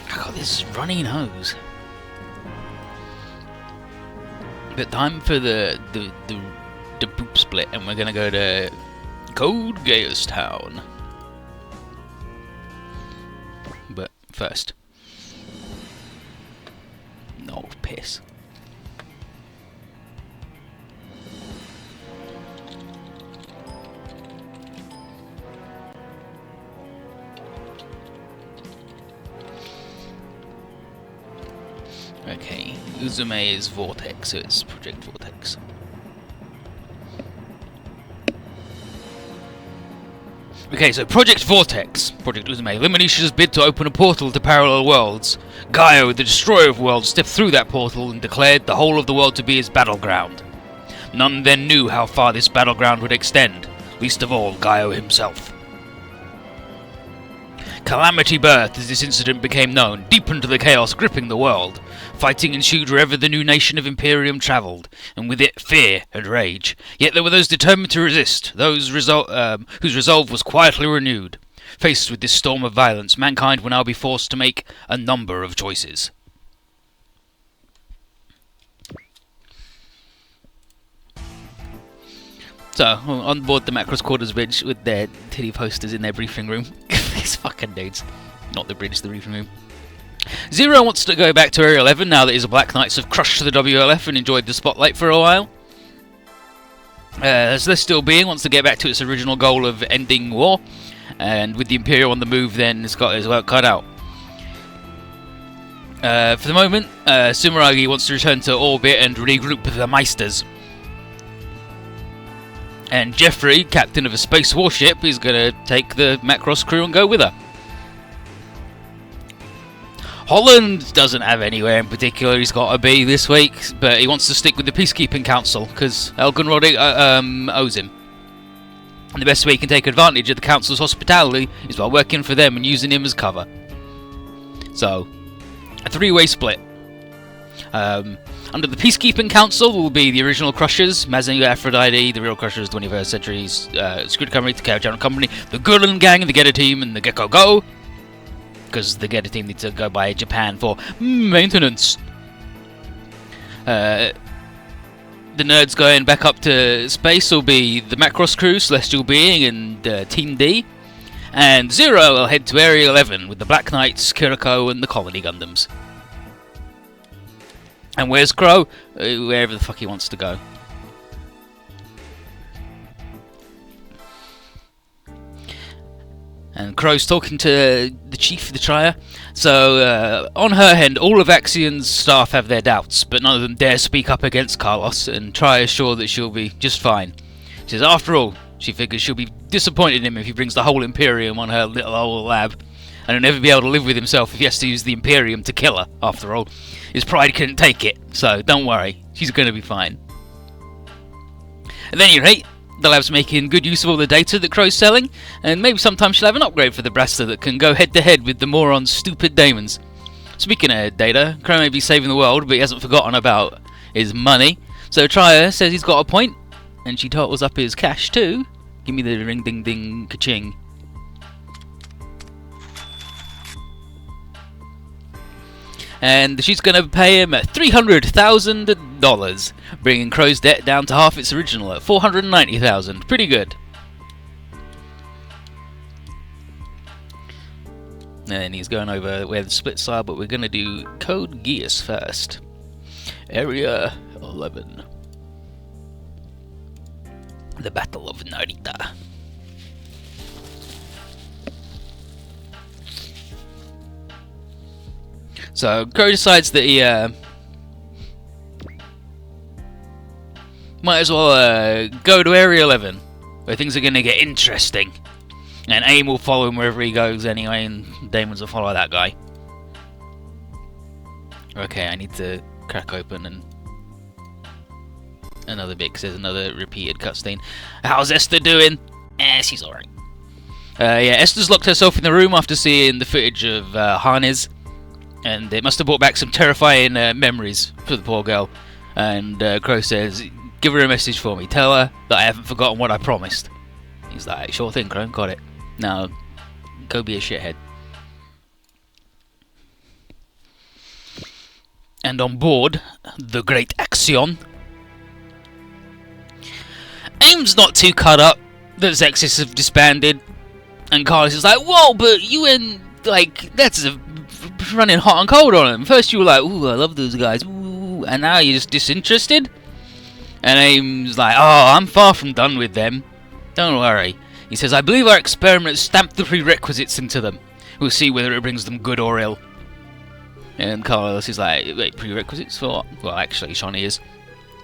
I got this runny nose. But time for the poop split, and we're gonna go to Code Geass Town. But first, no piss. Okay, Uzume is Vortex, so it's Project Vortex. Okay, so Project Vortex, Project Uzume, Luminicia's bid to open a portal to parallel worlds. Gaio, the destroyer of worlds, stepped through that portal and declared the whole of the world to be his battleground. None then knew how far this battleground would extend, least of all Gaio himself. Calamity birthed as this incident became known, deepened the chaos gripping the world. Fighting ensued wherever the new nation of Imperium travelled, and with it fear and rage. Yet there were those determined to resist, those whose resolve was quietly renewed. Faced with this storm of violence, mankind will now be forced to make a number of choices. So, on board the Macross Quarters Bridge with their titty posters in their briefing room. These fucking dudes. Not the bridge, the briefing room. Zero wants to go back to Area 11 now that his Black Knights have crushed the WLF and enjoyed the spotlight for a while. Celestial Being wants to get back to its original goal of ending war, and with the Imperial on the move then it's got his work cut out. For the moment, Sumeragi wants to return to orbit and regroup with the Meisters. And Jeffrey, captain of a space warship, is going to take the Macross crew and go with her. Holland doesn't have anywhere in particular he's got to be this week, but he wants to stick with the Peacekeeping Council, because Elgonrod owes him. And the best way he can take advantage of the Council's hospitality is by working for them and using him as cover. So, a three-way split. Under the Peacekeeping Council will be the original Crushers, Mazen Aphrodite, the real Crushers, 21st Century's Security Company, the Chaos General Company, the Gurren Gang, the Geta Team, and the Gecko Go. Because the Geta Team need to go by Japan for maintenance. The nerds going back up to space will be the Macross crew, Celestial Being, and Team D. And Zero will head to Area 11 with the Black Knights, Kiriko, and the Colony Gundams. And where's Crow? Wherever the fuck he wants to go. And Crow's talking to the chief of the Trier. So, on her end, all of Axion's staff have their doubts, but none of them dare speak up against Carlos, and Trier is sure that she'll be just fine. She says, after all, she figures she'll be disappointed in him if he brings the whole Imperium on her little old lab, and he'll never be able to live with himself if he has to use the Imperium to kill her, after all. His pride couldn't take it, so don't worry, she's going to be fine. At any rate, the lab's making good use of all the data that Crow's selling, and maybe sometime she'll have an upgrade for the Braster that can go head to head with the moron's stupid daemons. Speaking of data, Crow may be saving the world, but he hasn't forgotten about his money. So Trier says he's got a point, and she totals up his cash too. Give me the ring ding ding ka-ching. And she's going to pay him $300,000, bringing Crow's debt down to half its original at $490,000. Pretty good. And he's going over where the splits are, but we're going to do Code Geass first. Area 11. The Battle of Narita. So, Crow decides that he might as well go to Area 11, where things are going to get interesting. And AIM will follow him wherever he goes anyway, and Daemons will follow that guy. Okay, I need to crack open another bit, because there's another repeated cutscene. How's Esther doing? She's alright. Yeah, Esther's locked herself in the room after seeing the footage of Harness. And it must have brought back some terrifying memories for the poor girl. And Crow says, give her a message for me. Tell her that I haven't forgotten what I promised. He's like, sure thing, Crow, got it. Now, go be a shithead. And on board the Great Axion, Aim's not too cut up that Zexis have disbanded, and Carlos is like, whoa, but you and, like, that's running hot and cold on him. First you were like, ooh, I love those guys, ooh, and now you're just disinterested? And Aim's like, oh, I'm far from done with them. Don't worry. He says, I believe our experiments stamped the prerequisites into them. We'll see whether it brings them good or ill. And Carlos is like, wait, prerequisites for what? Well, actually, Shawnee is.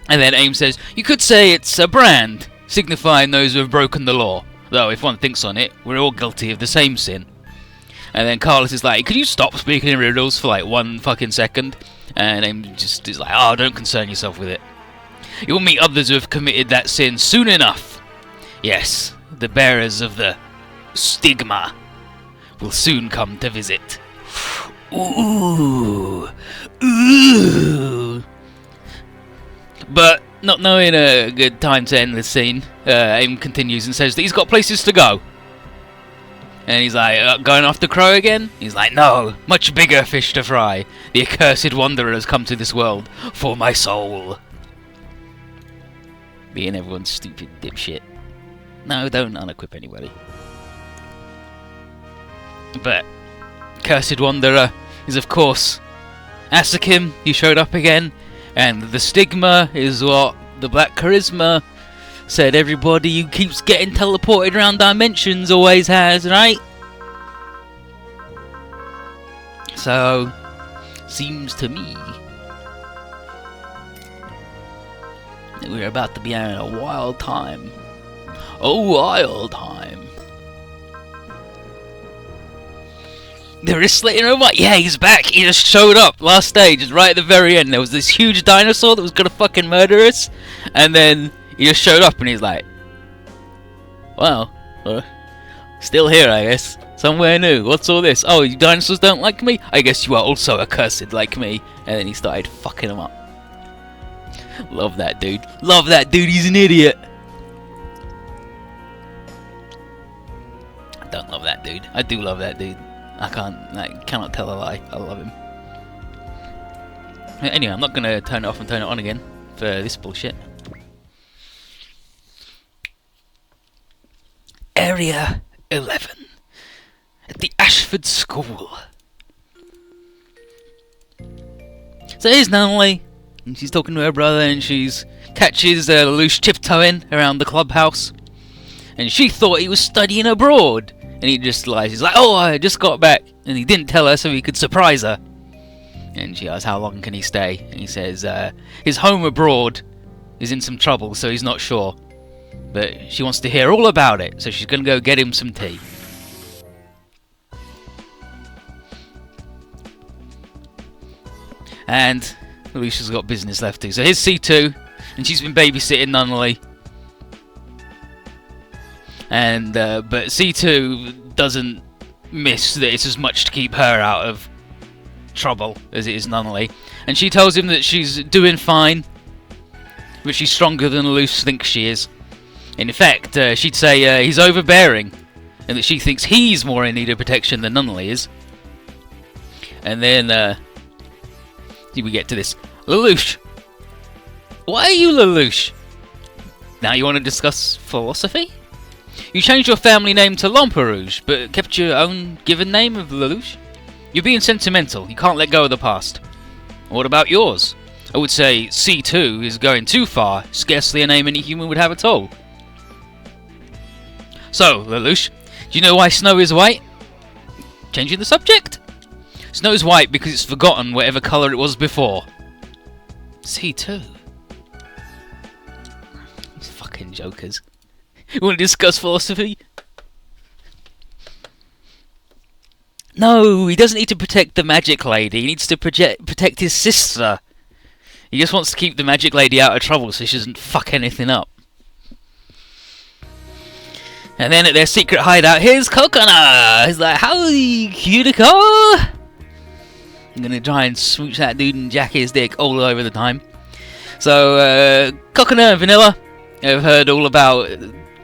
And then Aim says, you could say it's a brand, signifying those who have broken the law. Though, if one thinks on it, we're all guilty of the same sin. And then Carlos is like, could you stop speaking in riddles for like 1 fucking second? And Aim just is like, oh, don't concern yourself with it. You'll meet others who have committed that sin soon enough. Yes, the bearers of the stigma will soon come to visit. Ooh, ooh. But not knowing a good time to end the scene, Aim continues and says that he's got places to go. And he's like, going after Crow again? He's like, no, much bigger fish to fry. The accursed wanderer has come to this world for my soul. Being everyone's stupid dipshit. No, don't unequip anybody. But Cursed Wanderer is, of course, Asakim. He showed up again, and the stigma is what the Black Charisma said everybody who keeps getting teleported around dimensions always has, right? So, seems to me that we're about to be having a wild time. A wild time. They're just slitting over. Yeah, he's back. He just showed up last stage, just right at the very end. There was this huge dinosaur that was gonna fucking murder us, and then he just showed up and he's like, well, still here, I guess. Somewhere new. What's all this? Oh, you dinosaurs don't like me? I guess you are also accursed like me. And then he started fucking them up. Love that dude. Love that dude. He's an idiot. I don't love that dude. I do love that dude. I cannot tell a lie. I love him. Anyway, I'm not going to turn it off and turn it on again for this bullshit. Area 11 at the Ashford School. So here's Nunley, and she's talking to her brother, and she's catches Lelouch tiptoeing around the clubhouse, and she thought he was studying abroad, and he just lies. He's like, oh, I just got back, and he didn't tell her so he could surprise her. And she asks, how long can he stay? And he says his home abroad is in some trouble, so he's not sure. But she wants to hear all about it, so she's going to go get him some tea. And Alicia's got business left too. So here's C2, and she's been babysitting Nunley. And but C2 doesn't miss that it's as much to keep her out of trouble as it is Nunley. And she tells him that she's doing fine, but she's stronger than Luce thinks she is. In effect, she'd say he's overbearing, and that she thinks he's more in need of protection than Nunley is. And then we get to this. Lelouch! Why are you Lelouch? Now you want to discuss philosophy? You changed your family name to Lamperouge, but kept your own given name of Lelouch? You're being sentimental. You can't let go of the past. What about yours? I would say C2 is going too far. Scarcely a name any human would have at all. So, Lelouch, do you know why snow is white? Changing the subject? Snow is white because it's forgotten whatever colour it was before. C2. These fucking jokers. You want to discuss philosophy? No, he doesn't need to protect the magic lady. He needs to protect his sister. He just wants to keep the magic lady out of trouble so she doesn't fuck anything up. And then at their secret hideout, here's Coconut! He's like, howdy, cuticle! I'm gonna try and smooch that dude and jack his dick all over the time. So, Coconut and Vanilla have heard all about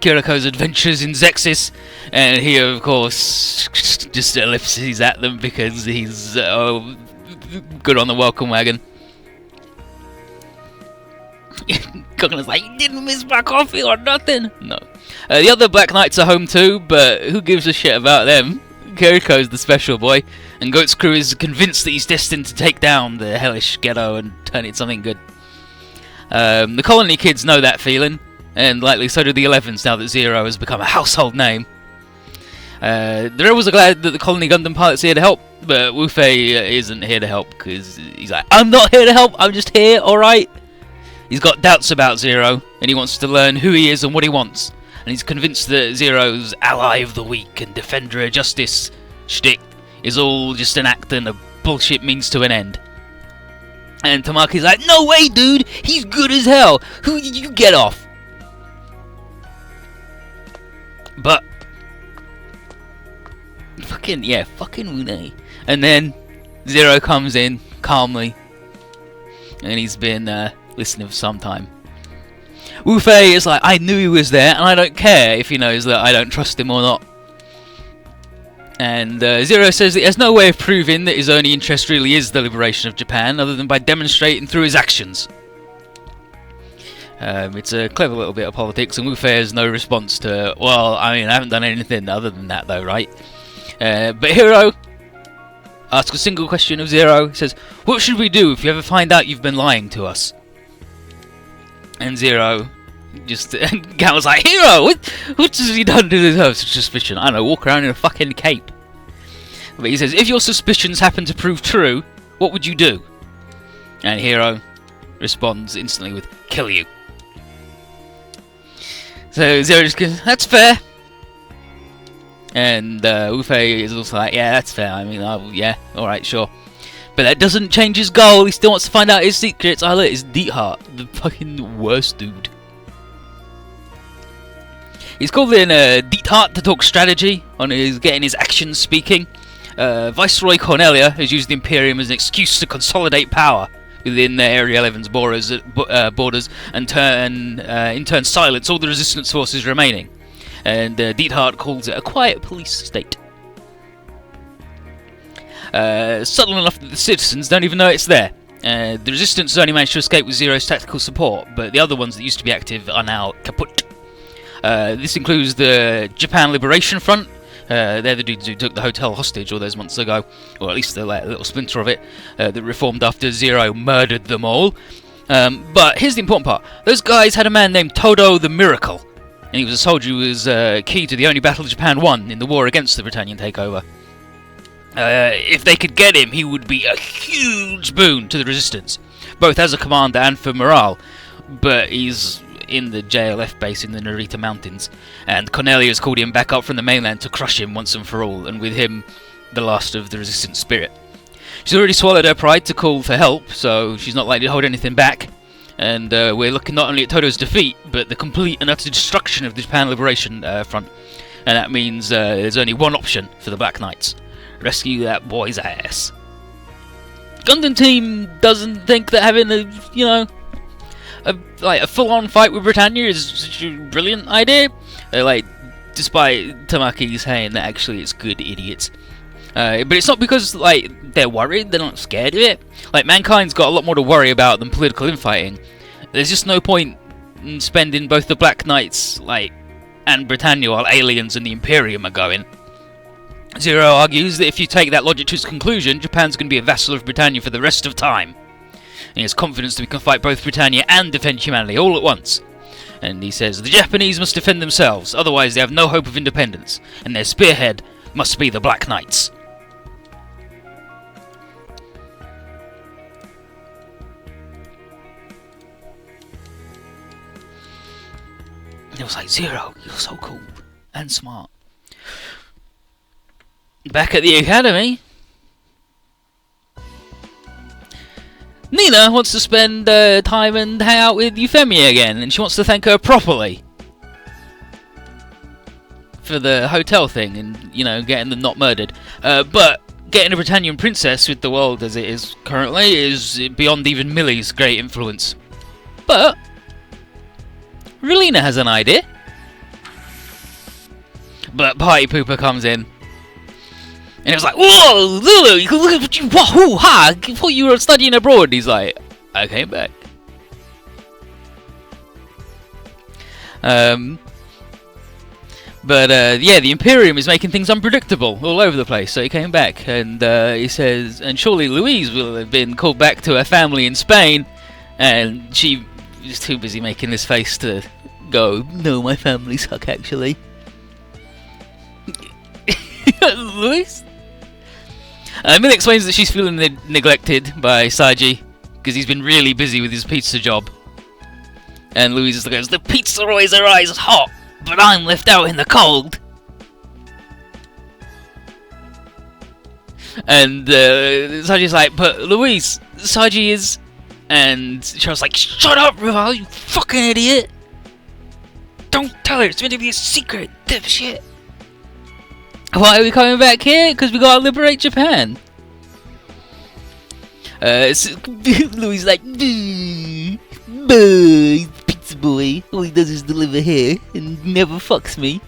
Kiriko's adventures in Zexis, and he, of course, just ellipses at them because he's good on the welcome wagon. Coconut's like, you didn't miss my coffee or nothing. No. The other Black Knights are home too, but who gives a shit about them? Kiriko's the special boy, and Goat's crew is convinced that he's destined to take down the hellish ghetto and turn it into something good. The colony kids know that feeling, and likely so do the 11s now that Zero has become a household name. The rebels are glad that the colony Gundam pilot's here to help, but Wu Fei isn't here to help because he's like, I'm not here to help, I'm just here, alright? He's got doubts about Zero, and he wants to learn who he is and what he wants. And he's convinced that Zero's ally of the weak and defender of justice shtick is all just an act and a bullshit means to an end. And Tamaki's like, no way, dude! He's good as hell! Who did you get off? But fucking Wune. And then Zero comes in calmly, and he's been listening for some time. Wu Fei is like, I knew he was there, and I don't care if he knows that I don't trust him or not. And Zero says that he has no way of proving that his only interest really is the liberation of Japan, other than by demonstrating through his actions. It's a clever little bit of politics, and Wu Fei has no response to, well, I mean, I haven't done anything other than that though, right? But Hiro asks a single question of Zero. He says, what should we do if you ever find out you've been lying to us? And Zero just Gal's like, Hiro, what has he done to deserve such suspicion? I don't know, walk around in a fucking cape. But he says, if your suspicions happen to prove true, what would you do? And Hiro responds instantly with, kill you. So Zero just goes, that's fair. And Wu Fei is also like, yeah, that's fair. I mean, yeah, alright, sure. But that doesn't change his goal. He still wants to find out his secrets. I look, it's Diethard, the fucking worst dude. He's called in Diethard to talk strategy on getting his actions speaking. Viceroy Cornelia has used the Imperium as an excuse to consolidate power within the Area 11's borders and in turn silence all the resistance forces remaining. And Diethard calls it a quiet police state. Subtle enough that the citizens don't even know it's there. The resistance has only managed to escape with Zero's tactical support, but the other ones that used to be active are now kaput. This includes the Japan Liberation Front. They're the dudes who took the hotel hostage all those months ago, or at least they're like a little splinter of it, that reformed after Zero murdered them all. But here's the important part. Those guys had a man named Todo the Miracle, and he was a soldier who was key to the only battle Japan won in the war against the Britannian takeover. If they could get him, he would be a huge boon to the resistance, both as a commander and for morale. But he's in the JLF base in the Narita Mountains, and Cornelia has called him back up from the mainland to crush him once and for all, and with him, the last of the resistance spirit. She's already swallowed her pride to call for help, so she's not likely to hold anything back. And we're looking not only at Todo's defeat, but the complete and utter destruction of the Japan Liberation Front. And that means there's only one option for the Black Knights. Rescue that boy's ass. Gundam Team doesn't think that having a full-on fight with Britannia is such a brilliant idea. Despite Tamaki saying that actually it's good idiots. But it's not because they're worried, they're not scared of it. Mankind's got a lot more to worry about than political infighting. There's just no point in spending both the Black Knights and Britannia while aliens and the Imperium are going. Zero argues that if you take that logic to its conclusion, Japan's going to be a vassal of Britannia for the rest of time. And he has confidence that we can fight both Britannia and defend humanity all at once. And he says, the Japanese must defend themselves, otherwise they have no hope of independence, and their spearhead must be the Black Knights. It was like, Zero, you're so cool and smart. Back at the academy, Nina wants to spend time and hang out with Euphemia again, and she wants to thank her properly for the hotel thing and, getting them not murdered. But getting a Britannian princess with the world as it is currently is beyond even Millie's great influence. But Relina has an idea. But Party Pooper comes in. And it was like, whoa, Lulu, you can look at what you, wahoo, ha, I thought you were studying abroad. He's like, I came back. Yeah, the Imperium is making things unpredictable all over the place. So he came back, and he says, and surely Louise will have been called back to her family in Spain, and she was too busy making this face to go, no, my family suck actually. Louise? Mill explains that she's feeling neglected by Saji because he's been really busy with his pizza job. And Louise goes, the pizza always arrives hot, but I'm left out in the cold. And Saji's like, but Louise, Saji is... And Cheryl's like, shut up, Raval, you fucking idiot! Don't tell her, it's meant to be a secret, dipshit! Why are we coming back here? Because we gotta liberate Japan. Louis like, pizza boy. All he does is deliver here and never fucks me.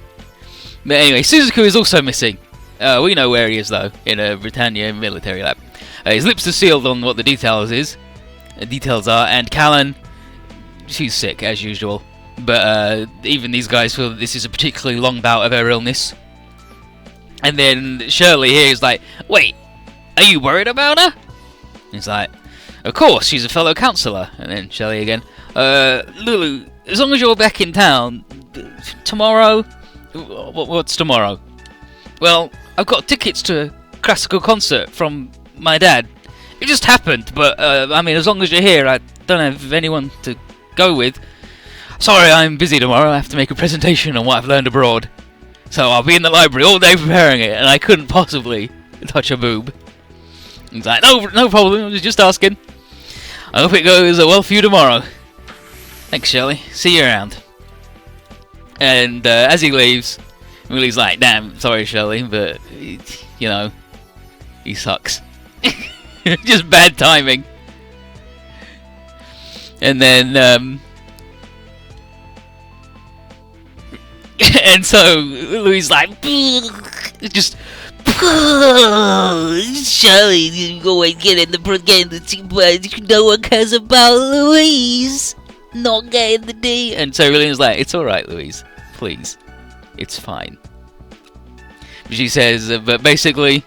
But anyway, Suzuku is also missing. We know where he is though, in a Britannia military lab. His lips are sealed on what the details are, and Callan, she's sick as usual. But even these guys feel that this is a particularly long bout of her illness. And then Shirley here is like, wait, are you worried about her? He's like, of course, she's a fellow counsellor. And then Shirley again, Lulu, as long as you're back in town, tomorrow, what's tomorrow? Well, I've got tickets to a classical concert from my dad. It just happened, but I mean, as long as you're here, I don't have anyone to go with. Sorry, I'm busy tomorrow, I have to make a presentation on what I've learned abroad. So I'll be in the library all day preparing it, and I couldn't possibly touch a boob. He's like, no problem, I was just asking. I hope it goes well for you tomorrow. Thanks, Shirley. See you around. And as he leaves, Willie's like, damn, sorry, Shirley, but, you know, he sucks. Just bad timing. And then, and so Louis like, just Shirley, you go and get in the propaganda team, but no one cares about Louise not getting the D. And so William's like, it's alright, Louise, please, it's fine. But she says, but basically,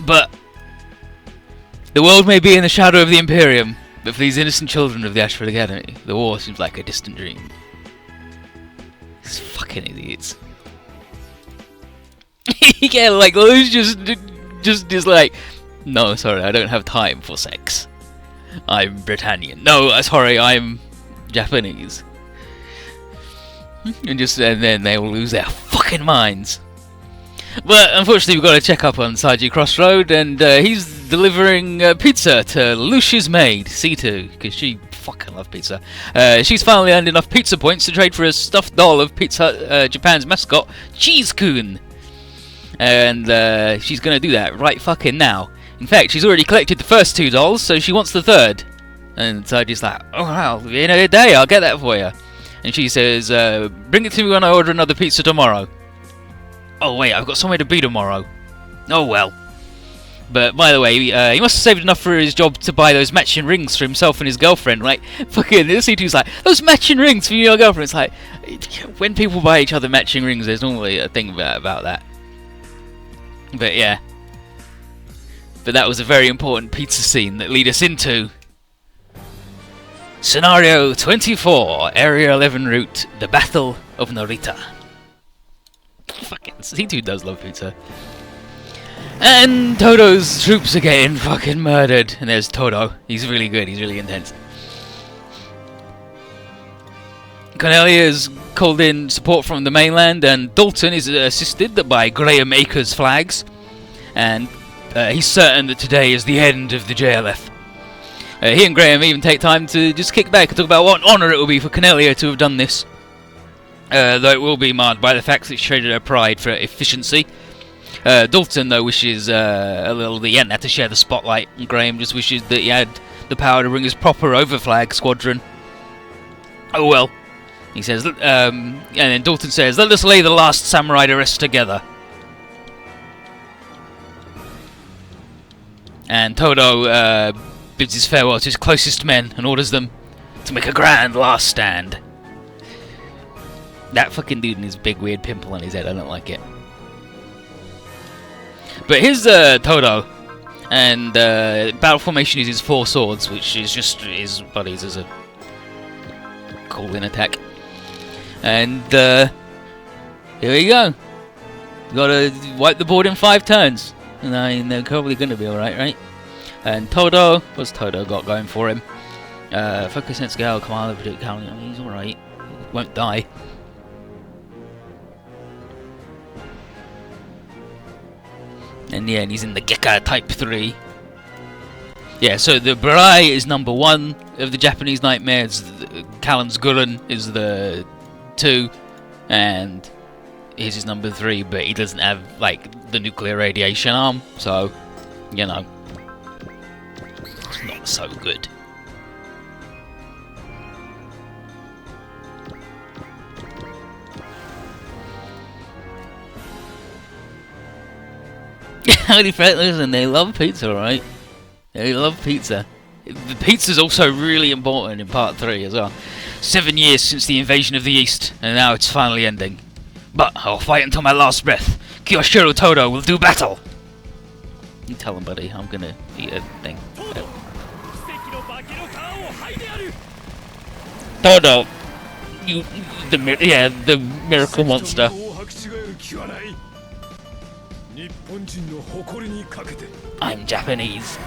but the world may be in the shadow of the Imperium, but for these innocent children of the Ashford Academy, the war seems like a distant dream. These fucking idiots. Yeah, like, Lou's just like, no, sorry, I don't have time for sex. I'm Britannian. No, sorry, I'm Japanese. And then they will lose their fucking minds. But unfortunately, we've got to check up on Saji Crossroad, and he's delivering pizza to Lucia's maid, C2, because she fucking loves pizza. She's finally earned enough pizza points to trade for a stuffed doll of Pizza Japan's mascot, Cheese-kun. And she's going to do that right fucking now. In fact, she's already collected the first 2 dolls, so she wants the 3rd. And Saji's like, oh wow, in a day, I'll get that for you. And she says, bring it to me when I order another pizza tomorrow. Oh wait, I've got somewhere to be tomorrow. Oh well. But by the way, he must have saved enough for his job to buy those matching rings for himself and his girlfriend. Like, fucking, the C2's like, those matching rings for you and your girlfriend. It's like, when people buy each other matching rings, there's normally a thing about that. But yeah. But that was a very important pizza scene that lead us into Scenario 24, Area 11 route, the Battle of Narita. Fucking C2 does love pizza. And Todo's troops are getting fucking murdered. And there's Todo. He's really good, he's really intense. Cornelia's called in support from the mainland, and Dalton is assisted by Graham Acres flags. And he's certain that today is the end of the JLF. He and Graham even take time to just kick back and talk about what an honour it will be for Cornelia to have done this. Though it will be marred by the fact that she traded her pride for efficiency. Dalton, though, wishes a little that he hadn't had to share the spotlight, and Graham just wishes that he had the power to bring his proper overflag squadron. Oh well, he says, and then Dalton says, let us lay the last samurai to rest together. And Todo bids his farewell to his closest men and orders them to make a grand last stand. That fucking dude and his big weird pimple on his head, I don't like it. But here's Todo, and battle formation is his 4 swords, which is just his buddies as a call-in attack. And here we go. Gotta wipe the board in 5 turns. And I mean, they're probably gonna be alright, right? And Todo, what's Todo got going for him? Focus and scale, commander, predict counting. I mean, he's alright. Won't die. And yeah, and he's in the Gekka type 3. Yeah, so the Barai is number 1 of the Japanese nightmares. Callan's Gurren is the 2, and his is number 3, but he doesn't have like the nuclear radiation arm, so you know, it's not so good. Howdy, Fretlers, and they love pizza, right? They love pizza. The pizza's also really important in part 3 as well. 7 years since the invasion of the East, and now it's finally ending. But I'll fight until my last breath. Kiyoshiro Todo will do battle! You tell him, buddy, I'm gonna eat a thing. Todo! You, the miracle monster. I'm Japanese.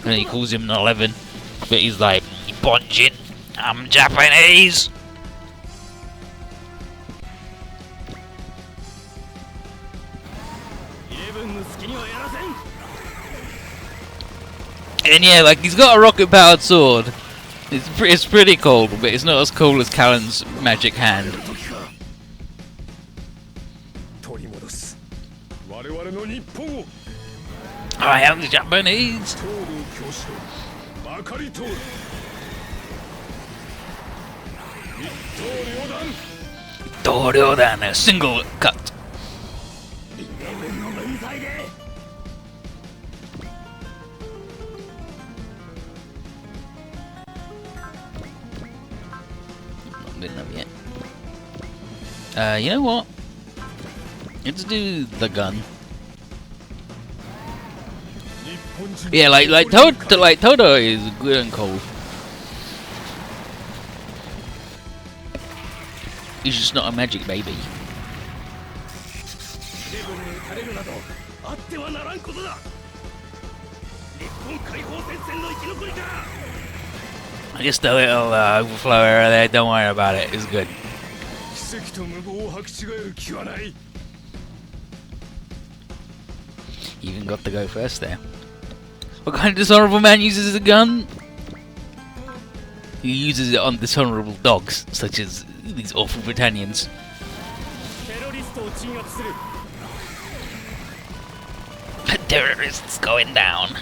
And he calls him an 11, but he's like, Bonjin, I'm Japanese. And yeah, like, he's got a rocket-powered sword. It's pretty cool, but it's not as cool as Callan's magic hand. I am the Japanese! Toryodan, a single cut. Not good enough yet. You know what? Let's do the gun. Yeah, like Todo is good and cool. He's just not a magic baby. Just a little overflow error there, don't worry about it, it's good. Even got to go first there. What kind of dishonorable man uses a gun? He uses it on dishonorable dogs, such as these awful Britannians. Terrorists going down.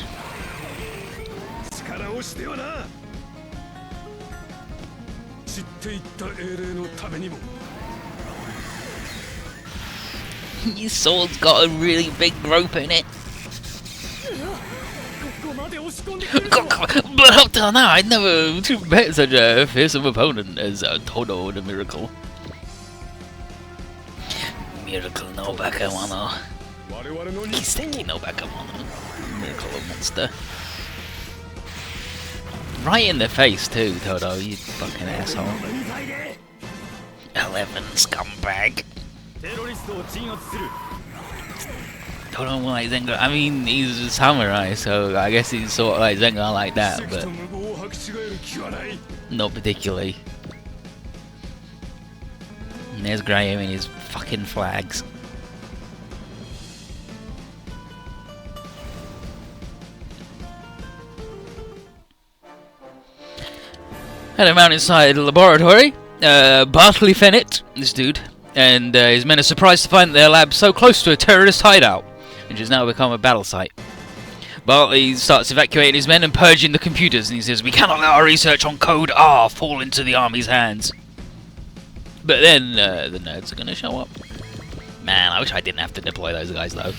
Your sword's got a really big rope in it. But up till now, I'd never met such a fearsome opponent as Todo the Miracle. Miracle no Bakamano. Kiseki no Bakamano. Miracle monster. Right in the face too, Todo, you fucking asshole. 11 scumbag. Todo like Zenga. I mean, he's a samurai, so I guess he's sort of like Zenga like that, but not particularly. And there's Graham and his fucking flags. Had him out inside the laboratory. Bartley Fennett, this dude, and his men are surprised to find their lab so close to a terrorist hideout, which has now become a battle site. Bartley starts evacuating his men and purging the computers, and he says, "We cannot let our research on Code R fall into the army's hands." But then the nerds are going to show up. Man, I wish I didn't have to deploy those guys though.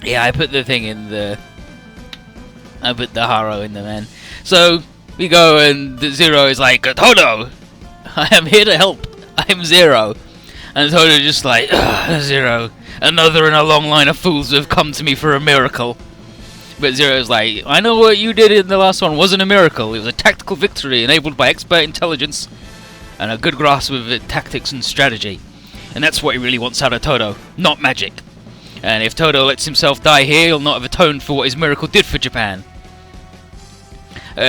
Yeah, I put the thing in the... I put the Haro in the man. So, we go and Zero is like, "Todo! I am here to help. I am Zero." And Todo just like, "Zero, another in a long line of fools who have come to me for a miracle." But Zero's like, "I know what you did in the last one wasn't a miracle. It was a tactical victory enabled by expert intelligence and a good grasp of tactics and strategy. And that's what he really wants out of Todo, not magic. And if Todo lets himself die here, he'll not have atoned for what his miracle did for Japan."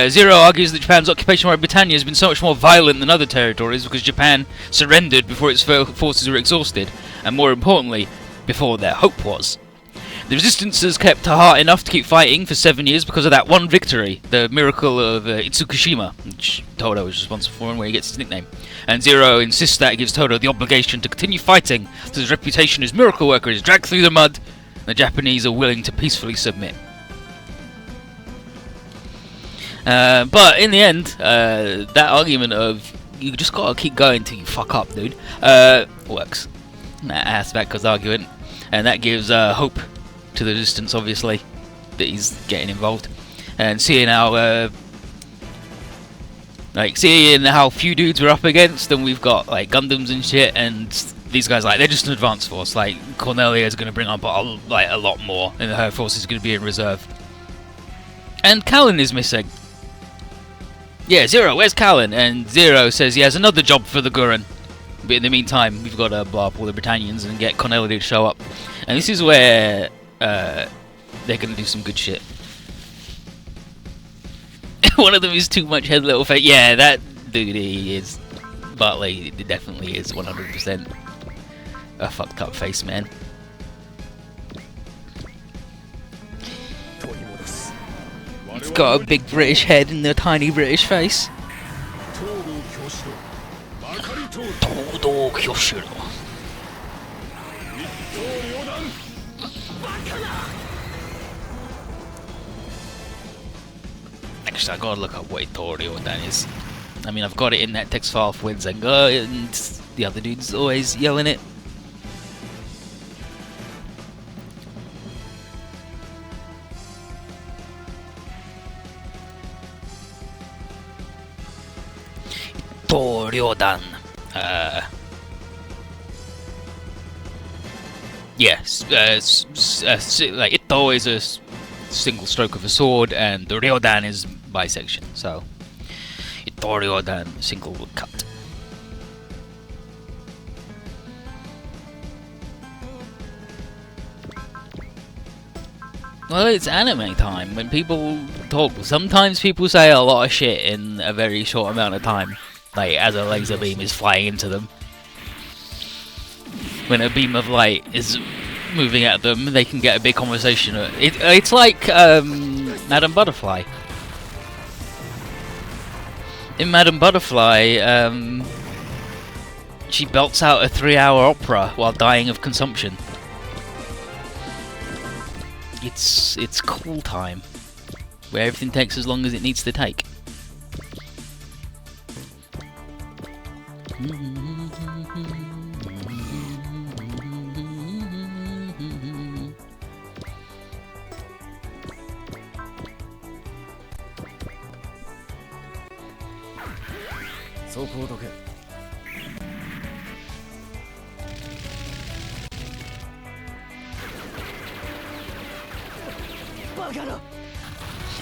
Zero argues that Japan's occupation by Britannia has been so much more violent than other territories because Japan surrendered before its forces were exhausted, and more importantly, before their hope was. The resistance has kept heart enough to keep fighting for 7 years because of that one victory, the miracle of Itsukushima, which Todo is responsible for and where he gets his nickname. And Zero insists that it gives Todo the obligation to continue fighting, so his reputation as miracle worker is dragged through the mud, and the Japanese are willing to peacefully submit. But in the end, that argument of you just gotta keep going till you fuck up, dude, works. That Asbacker's argument, and that gives hope to the resistance, obviously, that he's getting involved, and seeing how few dudes we're up against, and we've got like Gundams and shit, and these guys they're just an advance force. Like Cornelia is going to bring up a lot more, and her force is going to be in reserve. And Callan is missing. Yeah, Zero, where's Callan? And Zero says he has another job for the Gurren. But in the meantime, we've got to blow up all the Britannians and get Cornelia to show up. And this is where they're going to do some good shit. One of them is too much head, little face. Yeah, that dude, he is. Bartley definitely is 100% a fucked up face, man. He's got a big British head and a tiny British face. Todo Kyoshiro. Actually, I gotta look up what Itoriodan is. I mean, I've got it in that text file for Wenzenga, and the other dude's always yelling it. Itoriodan. Yes, like Ito is a single stroke of a sword, and the Ryodan is bisection. So, Itoriodan, single cut. Well, it's anime time. When people talk, sometimes people say a lot of shit in a very short amount of time. Like, as a laser beam is flying into them. When a beam of light is moving at them, they can get a big conversation. It's like Madame Butterfly. In Madame Butterfly, she belts out a 3-hour opera while dying of consumption. It's cool time, where everything takes as long as it needs to take.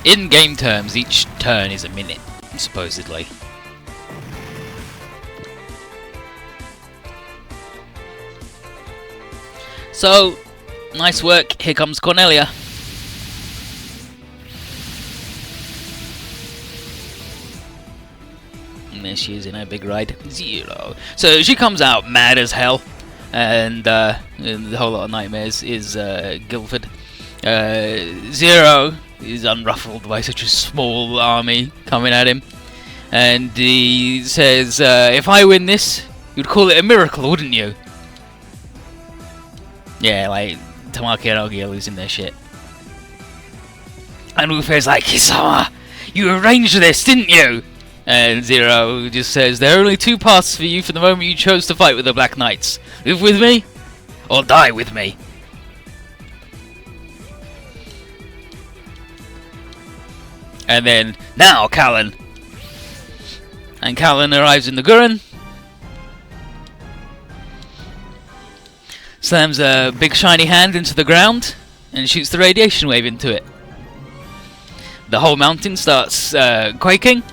In game terms, each turn is a minute, supposedly. So, nice work. Here comes Cornelia. And there she is in her big ride. Zero. So she comes out mad as hell, and the whole lot of nightmares is Guilford. Zero is unruffled by such a small army coming at him, and he says, "If I win this, you'd call it a miracle, wouldn't you?" Yeah, like Tamaki and Ogi are losing their shit. And Ufe's like, Kisama, you arranged this, didn't you? And Zero just says, there are only two paths for you for the moment you chose to fight with the Black Knights. Live with me, or die with me. And then, now, Callan. And Callan arrives in the Gurren. Slams a big shiny hand into the ground and shoots the radiation wave into it. The whole mountain starts quaking,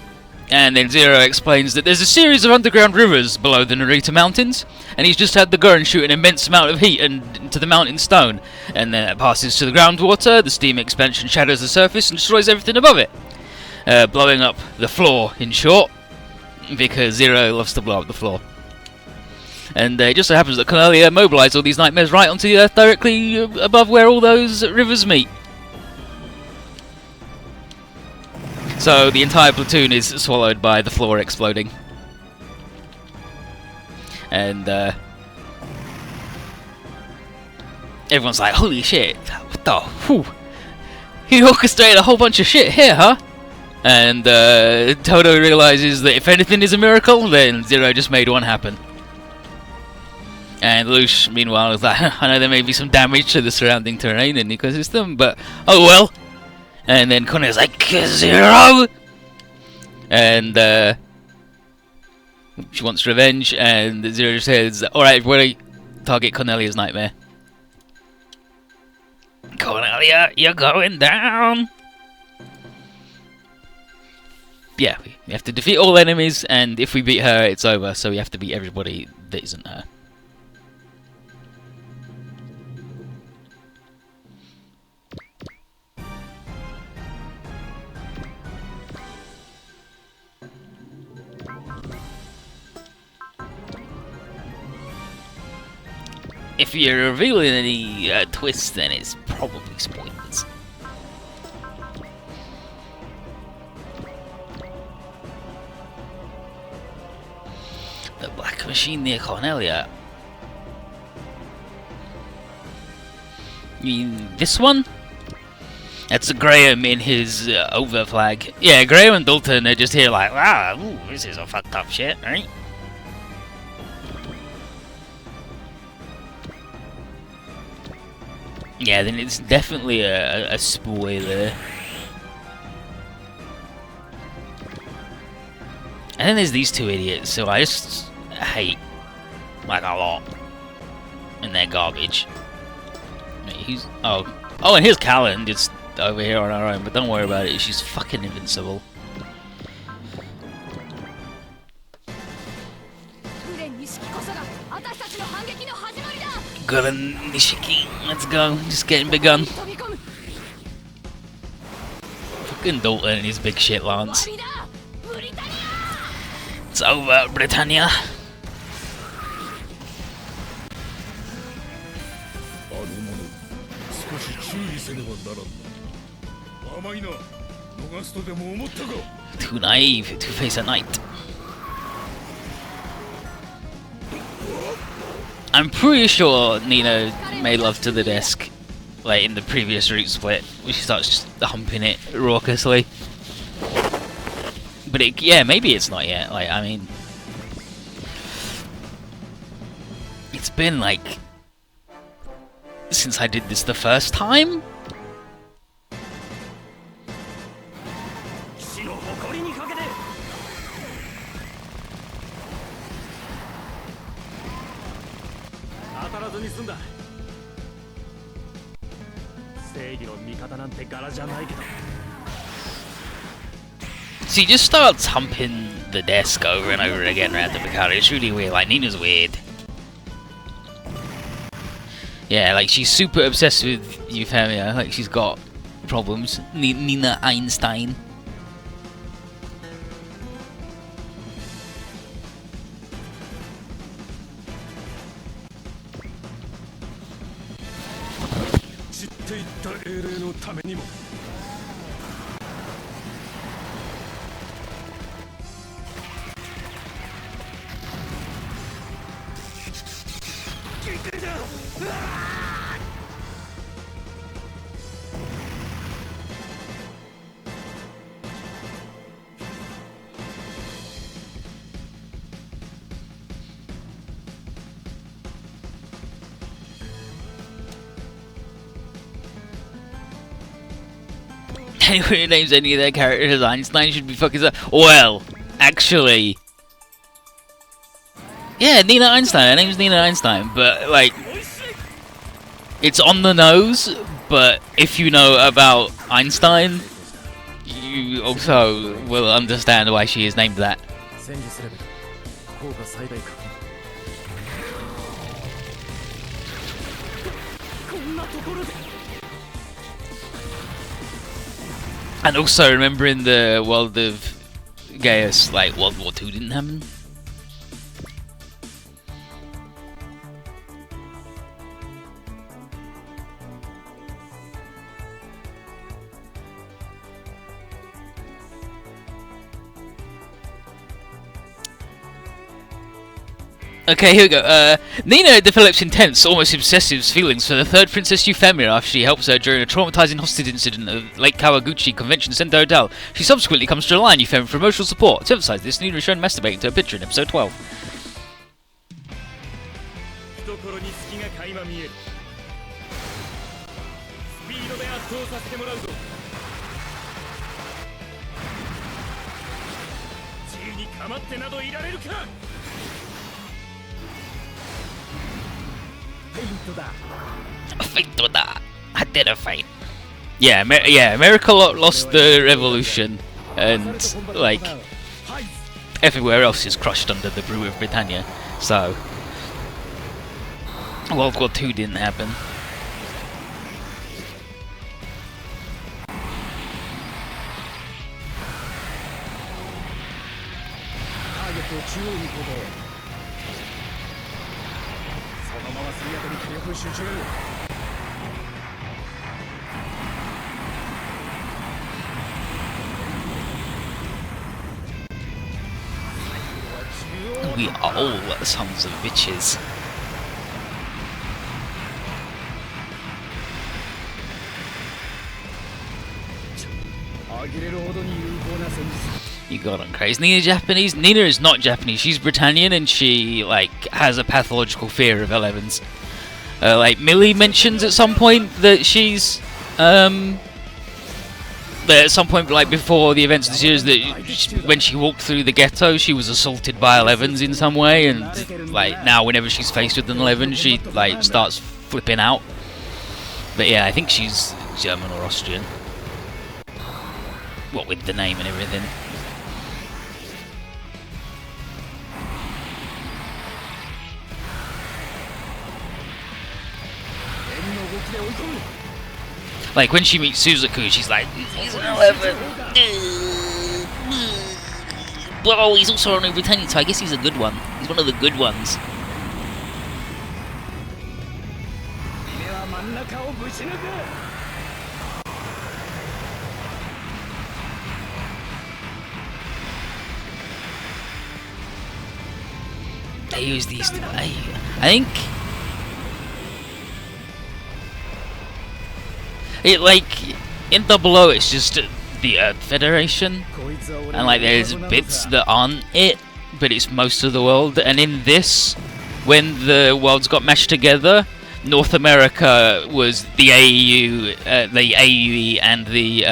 and then Zero explains that there's a series of underground rivers below the Narita Mountains, and he's just had the Gurren shoot an immense amount of heat into the mountain stone, and then it passes to the groundwater. The steam expansion shatters the surface and destroys everything above it, blowing up the floor, in short, because Zero loves to blow up the floor. And it just so happens that Cornelia mobilised all these nightmares right onto the earth directly above where all those rivers meet. So the entire platoon is swallowed by the floor exploding. And everyone's like, holy shit, what the whew. He orchestrated a whole bunch of shit here, huh? And Todo realises that if anything is a miracle, then Zero just made one happen. And Lush, meanwhile, is like, I know there may be some damage to the surrounding terrain and ecosystem, but oh well. And then Cornelia's like, Zero! And she wants revenge, and Zero says, alright everybody, target Cornelia's nightmare. Cornelia, you're going down! Yeah, we have to defeat all enemies, and if we beat her, it's over, so we have to beat everybody that isn't her. If you're revealing any twists, then it's probably spoilers. The black machine near Cornelia. You mean this one? That's Graham in his over flag. Yeah, Graham and Dalton are just here like, wow, ooh, this is a fucked up shit, right? Yeah, then it's definitely a spoiler. And then there's these two idiots, so I just hate, like, a lot. And they're garbage. Wait, who's... Oh, and here's Callan, just over here on her own, but don't worry about it, she's fucking invincible. Gurren Nishiki, let's go, just getting begun. Fucking Dalton and his big shit lance. It's over, Britannia. Too naive to face a knight. I'm pretty sure Nino made love to the desk, like in the previous route split, where she starts just humping it raucously. But yeah, maybe it's not yet. Like, I mean, it's been like since I did this the first time. So he just starts humping the desk over and over again around the Mikado. It's really weird. Like, Nina's weird. Yeah, like, she's super obsessed with Euphemia. Like, she's got problems. Nina Einstein. Anyone who names any of their characters Einstein should be fucking... Well, actually... Yeah, Nina Einstein. Her name's Nina Einstein, but, like... It's on the nose, but if you know about Einstein, you also will understand why she is named that. And also remember in the world of Gaius, like World War II didn't happen. Okay, here we go. Nina develops intense, almost obsessive feelings for the third Princess Euphemia after she helps her during a traumatizing hostage incident at Lake Kawaguchi Convention Center Hotel. She subsequently comes to rely on Euphemia for emotional support. To emphasize this, Nina is shown masturbating to a picture in episode 12. I did a fight. Yeah, America lost the revolution, and like everywhere else is crushed under the brew of Britannia. So World War II didn't happen. We are all sons of bitches. You got on crazy. Nina's Japanese? Nina is not Japanese. She's Britannian, and she like has a pathological fear of 11s. Like Millie mentions at some point that she's at some point, like before the events of the series, that when she walked through the ghetto, she was assaulted by 11s in some way, and like now, whenever she's faced with an 11, she like starts flipping out. But yeah, I think she's German or Austrian. What with the name and everything. Like when she meets Suzaku, she's like, he's an 11. Well, he's also on a Britannia, so I guess he's a good one. He's one of the good ones. They use these. I think. It like in Double O, it's just the Earth Federation, and like there's bits that aren't it, but it's most of the world. And in this, when the worlds got mashed together, North America was the AEU, the AUE, and the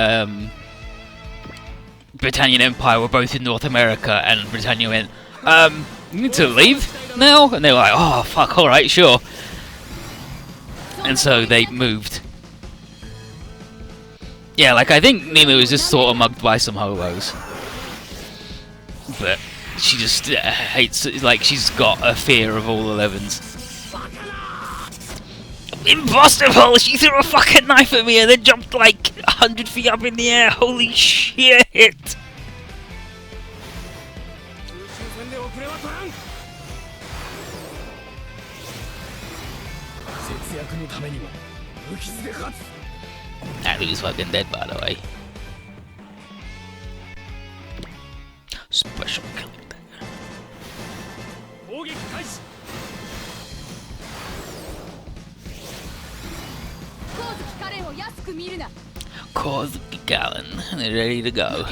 Britannian Empire were both in North America, and Britannia went, you need to leave now, and they were like, oh fuck, all right, sure, and so they moved. Yeah, like I think Nina was just sort of mugged by some hobos, but she just hates it. Like she's got a fear of all 11s. Impossible! She threw a fucking knife at me and then jumped like 100 feet up in the air. Holy shit! That dude's fucking dead, by the way. Special killing dagger. Kozuki Gallon, and they're ready to go.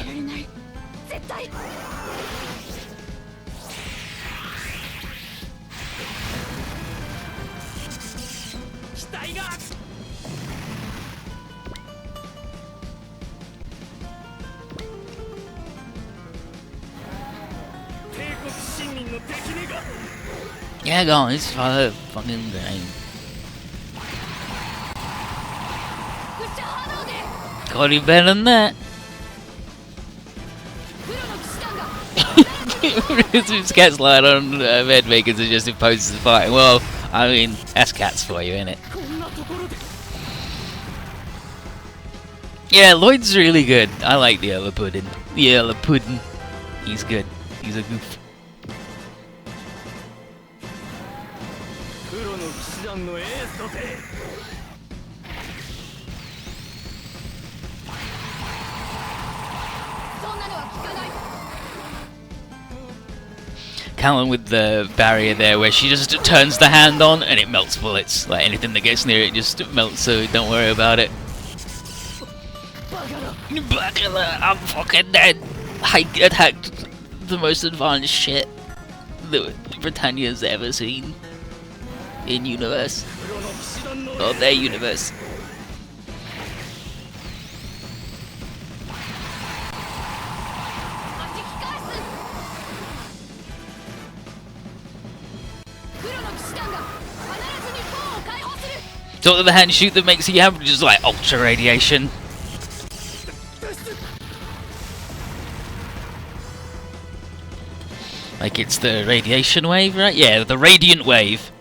Yeah, go on, it's fire fucking game. Got any better than that? This cat's lying on bed makers and just imposes the fighting. Well, I mean, that's cats for you, innit? Yeah, Lloyd's really good. I like the yellow pudding. The yellow pudding. He's good. He's a goof. Callan with the barrier there where she just turns the hand on and it melts bullets. Like anything that gets near it just melts, so don't worry about it. I'm fucking dead. I attacked the most advanced shit that Britannia's ever seen in universe. Or their universe. So the hand shoot that makes you have just like ultra radiation. Like it's the radiation wave, right? Yeah, the radiant wave.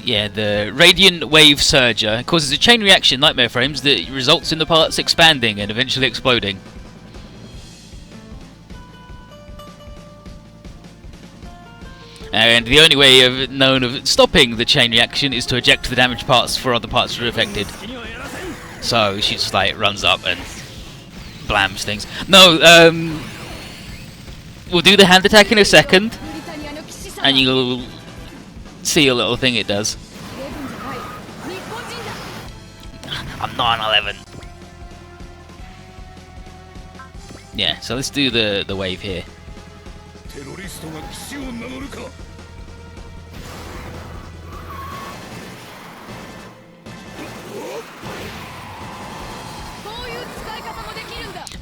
Yeah, the radiant wave surger causes a chain reaction, nightmare frames, that results in the parts expanding and eventually exploding. And the only way of stopping the chain reaction is to eject the damaged parts before other parts are affected. So she just like runs up and blams things. No, we'll do the hand attack in a second, and you'll see a little thing it does. I'm 9/11. Yeah, so let's do the wave here.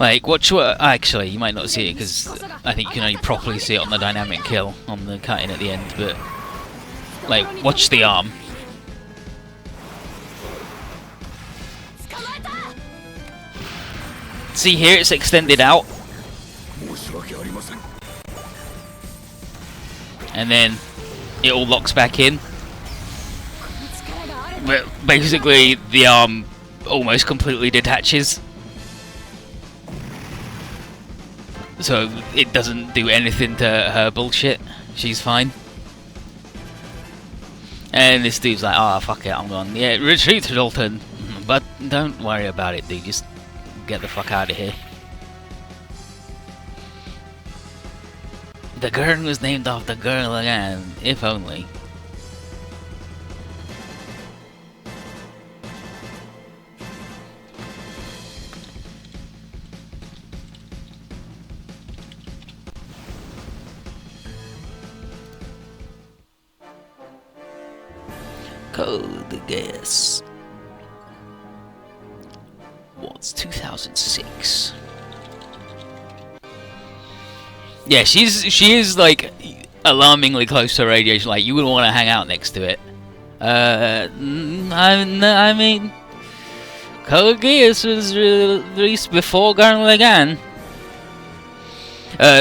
Like, watch what... Actually, you might not see it because I think you can only properly see it on the dynamic kill, on the cut-in at the end, but... Like, watch the arm. See here, it's extended out. And then it all locks back in. But basically, the arm almost completely detaches. So it doesn't do anything to her bullshit. She's fine. And this dude's like, oh fuck it, I'm gone. Yeah, retreat to Dalton. But don't worry about it, dude. Just get the fuck out of here. The girl was named after the girl again. If only. Code guess. What's 2006? Yeah, she is like alarmingly close to radiation. Like you wouldn't want to hang out next to it. I mean, Code Geass was released before Gurren Lagann.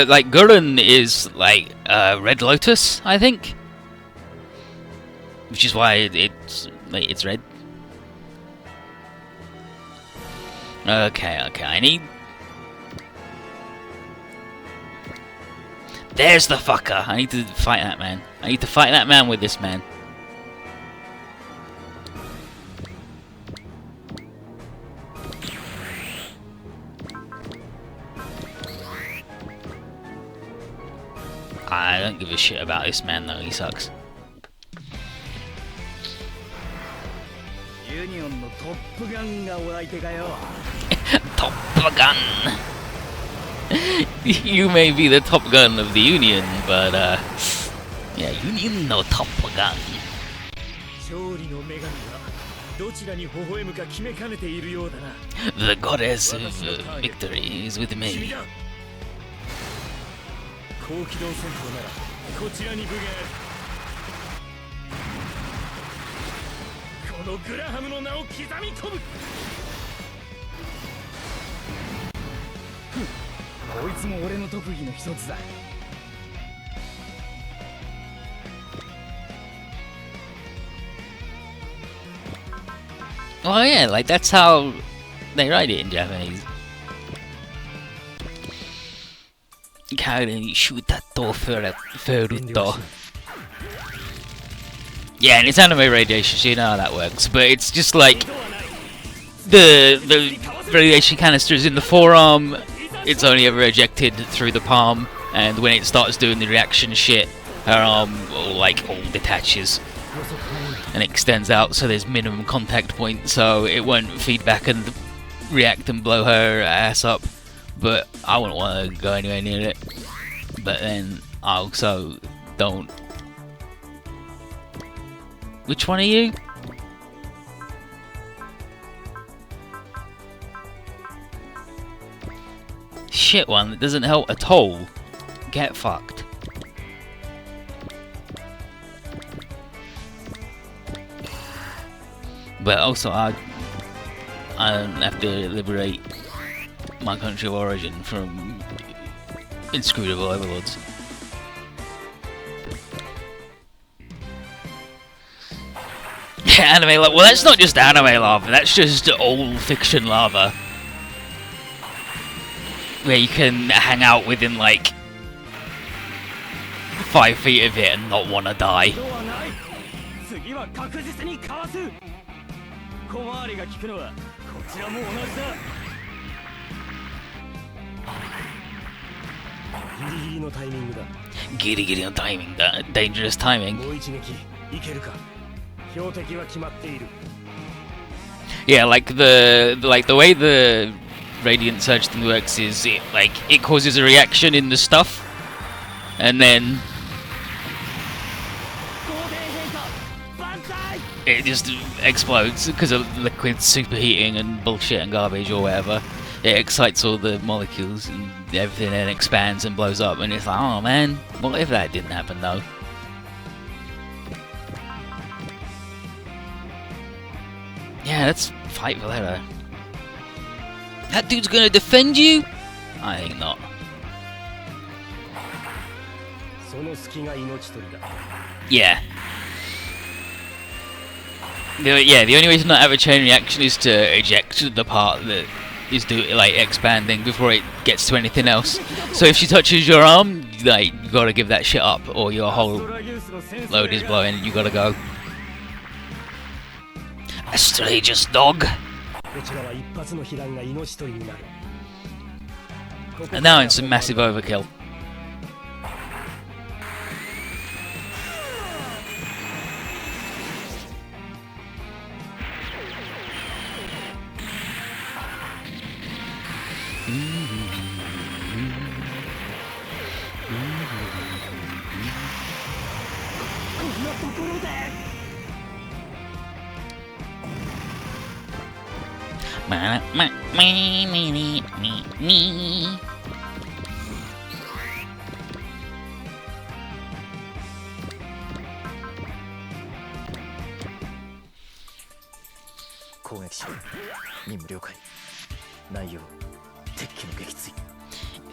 Like Gurren is like Red Lotus, I think. Which is why it's red. Okay, I need... There's the fucker! I need to fight that man. I need to fight that man with this man. I don't give a shit about this man though, he sucks. Top Gun! You may be the Top Gun of the Union, but yeah, Union no Top Gun. The goddess of victory is with me. 高機動戦闘ならこちらに武芸ある。このグラハムの名を刻み込む。こいつも俺の特技の一つだ。Oh yeah, like that's how they write it in Japanese. Yeah, and it's anime radiation, so you know how that works. But it's just like the radiation canister is in the forearm. It's only ever ejected through the palm, and when it starts doing the reaction shit, her arm all detaches and extends out, so there's minimum contact point, so it won't feed back and react and blow her ass up. But I wouldn't want to go anywhere near it. But then I also don't. Which one are you? Shit one that doesn't help at all. Get fucked. But also I have to liberate my country of origin from inscrutable overlords. Yeah, anime lava. Well, that's not just anime lava, that's just all fiction lava. Where you can hang out within like 5 feet of it and not want to die. Giri no timing, dangerous timing. Yeah, like the way the radiant surge thing works is it causes a reaction in the stuff, and then it just explodes because of liquid superheating and bullshit and garbage or whatever. It excites all the molecules and everything and expands and blows up, and it's like, oh man, what if that didn't happen though? Yeah, let's fight Valero. That dude's gonna defend you? I think not. Yeah. The only way to not have a chain reaction is to eject the part that is expanding before it gets to anything else. So if she touches your arm, you gotta give that shit up, or your whole load is blowing and you gotta go. Outrageous dog. And now it's a massive overkill.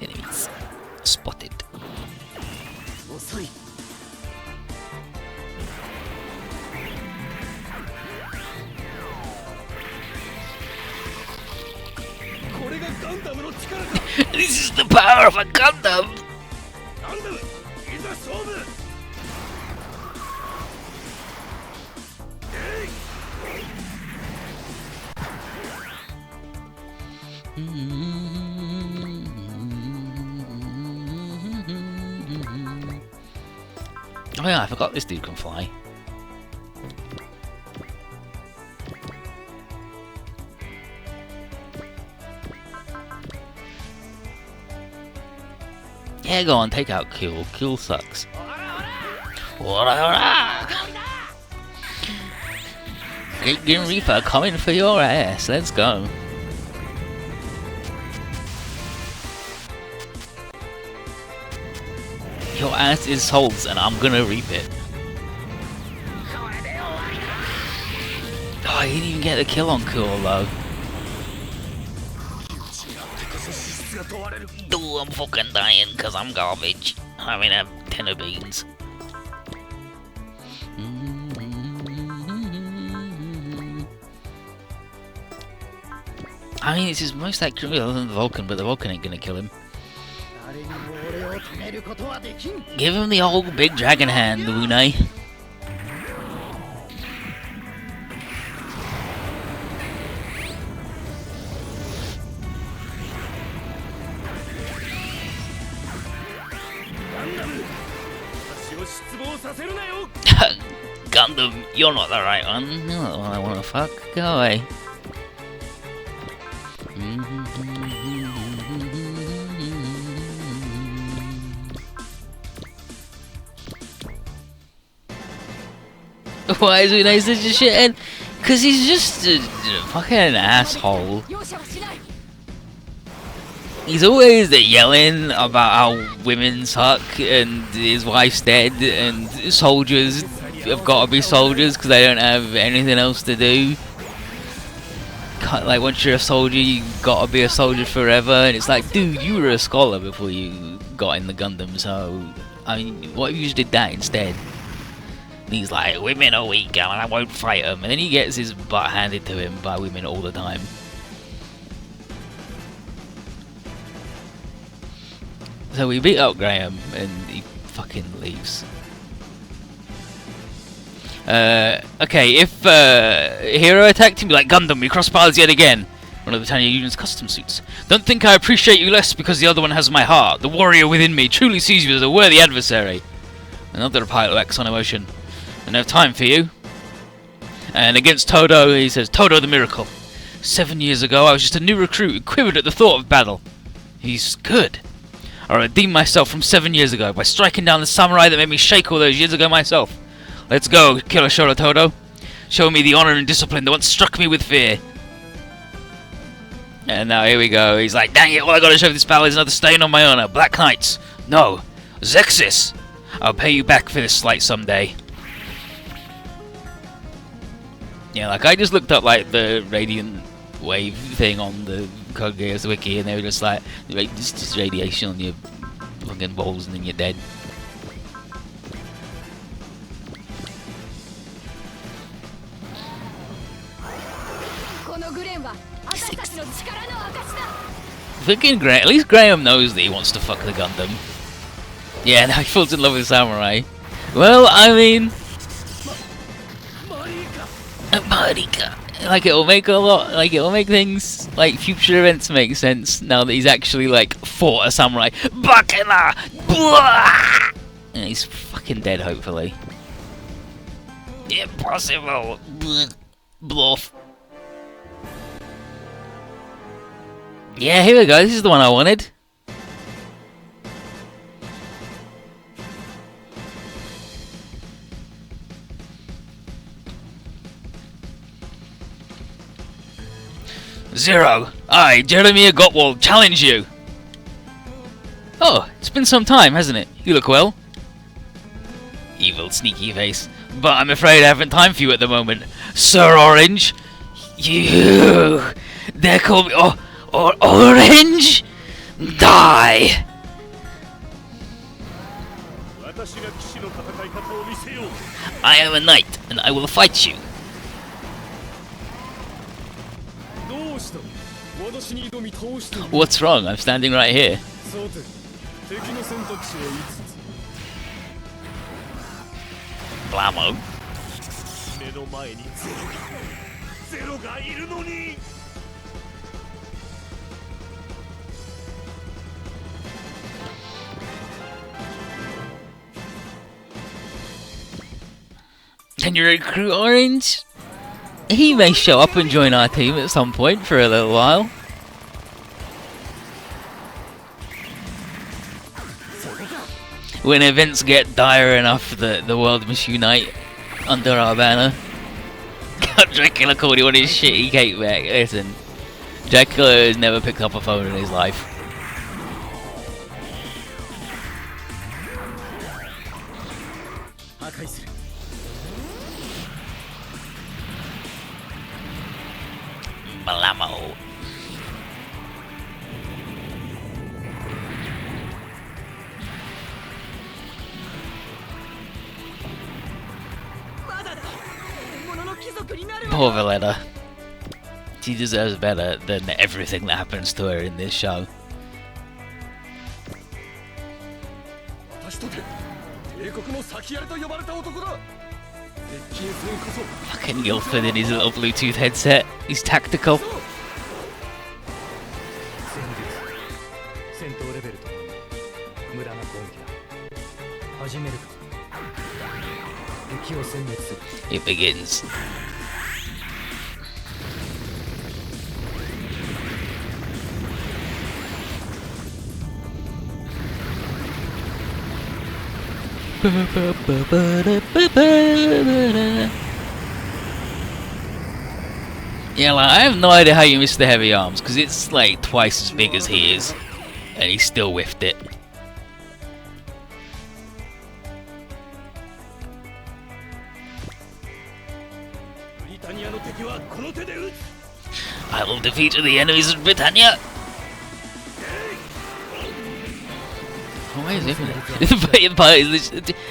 Enemies spotted. This is the power of a Gundam! Oh yeah, I forgot this dude can fly. Yeah, go on, take out Kill. Kill sucks. Great Grim Reaper coming for your ass. Let's go. Your ass is souls, and I'm gonna reap it. Oh, he didn't even get the kill on Cool though. Dude, I'm fucking dying because I'm garbage. I mean, I have 10 of beans. I mean, it's his most accurate other than the Vulcan, but the Vulcan ain't gonna kill him. Give him the old big dragon hand, Wune. Gundam, you're not the right one. You're not the one I wanna fuck. Go away. Why is Unai such a shithead? Cause he's just a fucking asshole. He's always yelling about how women suck and his wife's dead and soldiers have got to be soldiers because they don't have anything else to do. Like, once you're a soldier, you got to be a soldier forever. And it's like, dude, you were a scholar before you got in the Gundam, so I mean, what if you just did that instead? And he's like, women are weak and I won't fight them. And then he gets his butt handed to him by women all the time. So we beat up Graham and he fucking leaves. Okay, if Hero attacked him, be like, Gundam, we cross paths yet again. One of the Britannia Union's custom suits. Don't think I appreciate you less because the other one has my heart. The warrior within me truly sees you as a worthy adversary. Another pilot X on emotion. I don't have time for you. And against Todo, he says, Todo the Miracle. 7 years ago, I was just a new recruit who quivered at the thought of battle. He's good. I redeemed myself from 7 years ago by striking down the samurai that made me shake all those years ago myself. Let's go, Killer Shoro Todo. Show me the honor and discipline that once struck me with fear. And now here we go. He's like, dang it, all I gotta show this battle is another stain on my honor. Black Knights. No. Zexis. I'll pay you back for this slight someday. Yeah, like, I just looked up, like, the Radiant Wave thing on the Code Geass wiki, and they were just like, this is radiation on your fucking balls and then you're dead. Fucking Graham, at least Graham knows that he wants to fuck the Gundam. Yeah, now he falls in love with Samurai. Well, I mean, Marika. Like, it'll make a lot, like, it'll make things, like, future events make sense now that he's actually, like, fought a samurai. Bakena! Blah! And he's fucking dead, hopefully. Impossible! Bluff. Yeah, here we go, this is the one I wanted. Zero, I, Jeremy Gottwald, challenge you! Oh, it's been some time, hasn't it? You look well. Evil, sneaky face. But I'm afraid I haven't time for you at the moment. Sir Orange! You! They call me Orange? Die! I am a knight, and I will fight you. What's wrong? I'm standing right here. Blammo. Can you recruit Orange? He may show up and join our team at some point for a little while. When events get dire enough that the world must unite under our banner. Dracula called him on his shit. He came back. Listen, Dracula has never picked up a phone in his life. Malamo. Poor Valletta. She deserves better than everything that happens to her in this show. Fucking Guildford in his little Bluetooth headset. He's tactical. It begins. Yeah, like, I have no idea how you missed the heavy arms, because it's like twice as big as he is, and he still whiffed it. I will defeat the enemies of Britannia! Why is it? But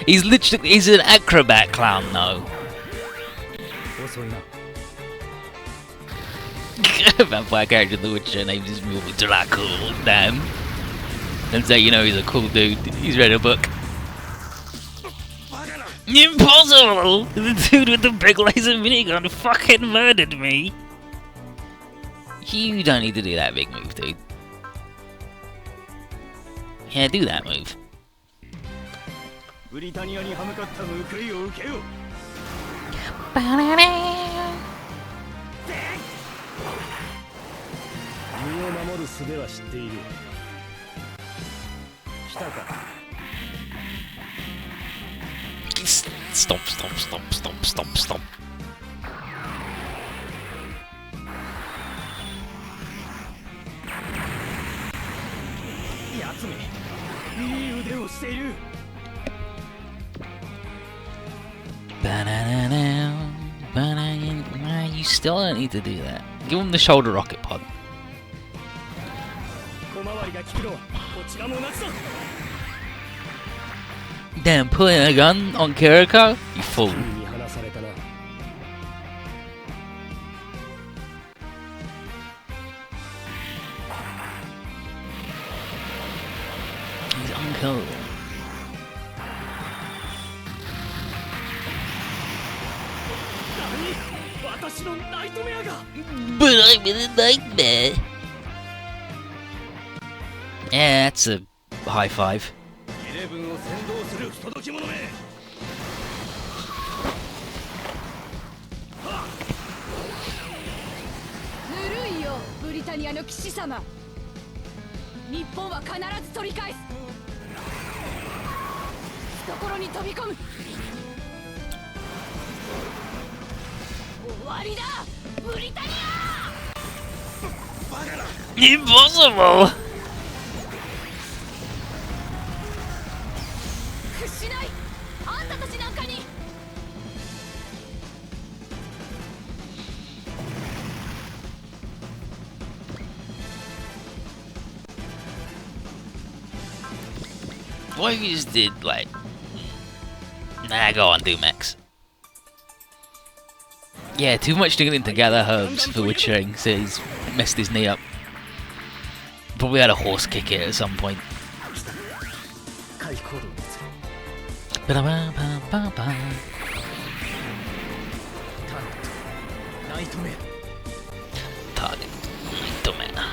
he's literally, he's an acrobat clown though. Vampire character in The Witcher named his movie Dracula, damn. And so you know he's a cool dude, he's read a book. Impossible! The dude with the big laser minigun fucking murdered me! You don't need to do that big move, dude. Yeah, do that move. Stop, stop, stop, stop, stop, stop. You still don't need to do that. Give him the shoulder rocket pod. Damn, pulling a gun on Kiriko? You fool. He's unkillable. But I'm in a nightmare. Yeah, that's a high five. Impossible! What if you just did, like... Nah, go on, do Max. Yeah, too much digging to gather herbs for witchering, so he's messed his knee up. Probably had a horse kick it at some point. Target. Nightmare.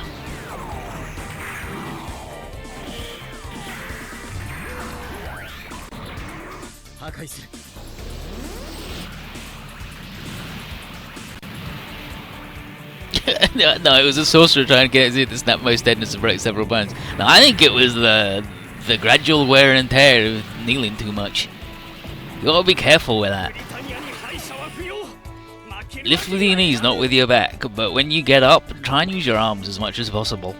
No, it was a sorcerer trying to get it to snap most deadness and break several bones. No, I think it was the gradual wear and tear of kneeling too much. You gotta be careful with that. Lift with your knees, not with your back. But when you get up, try and use your arms as much as possible.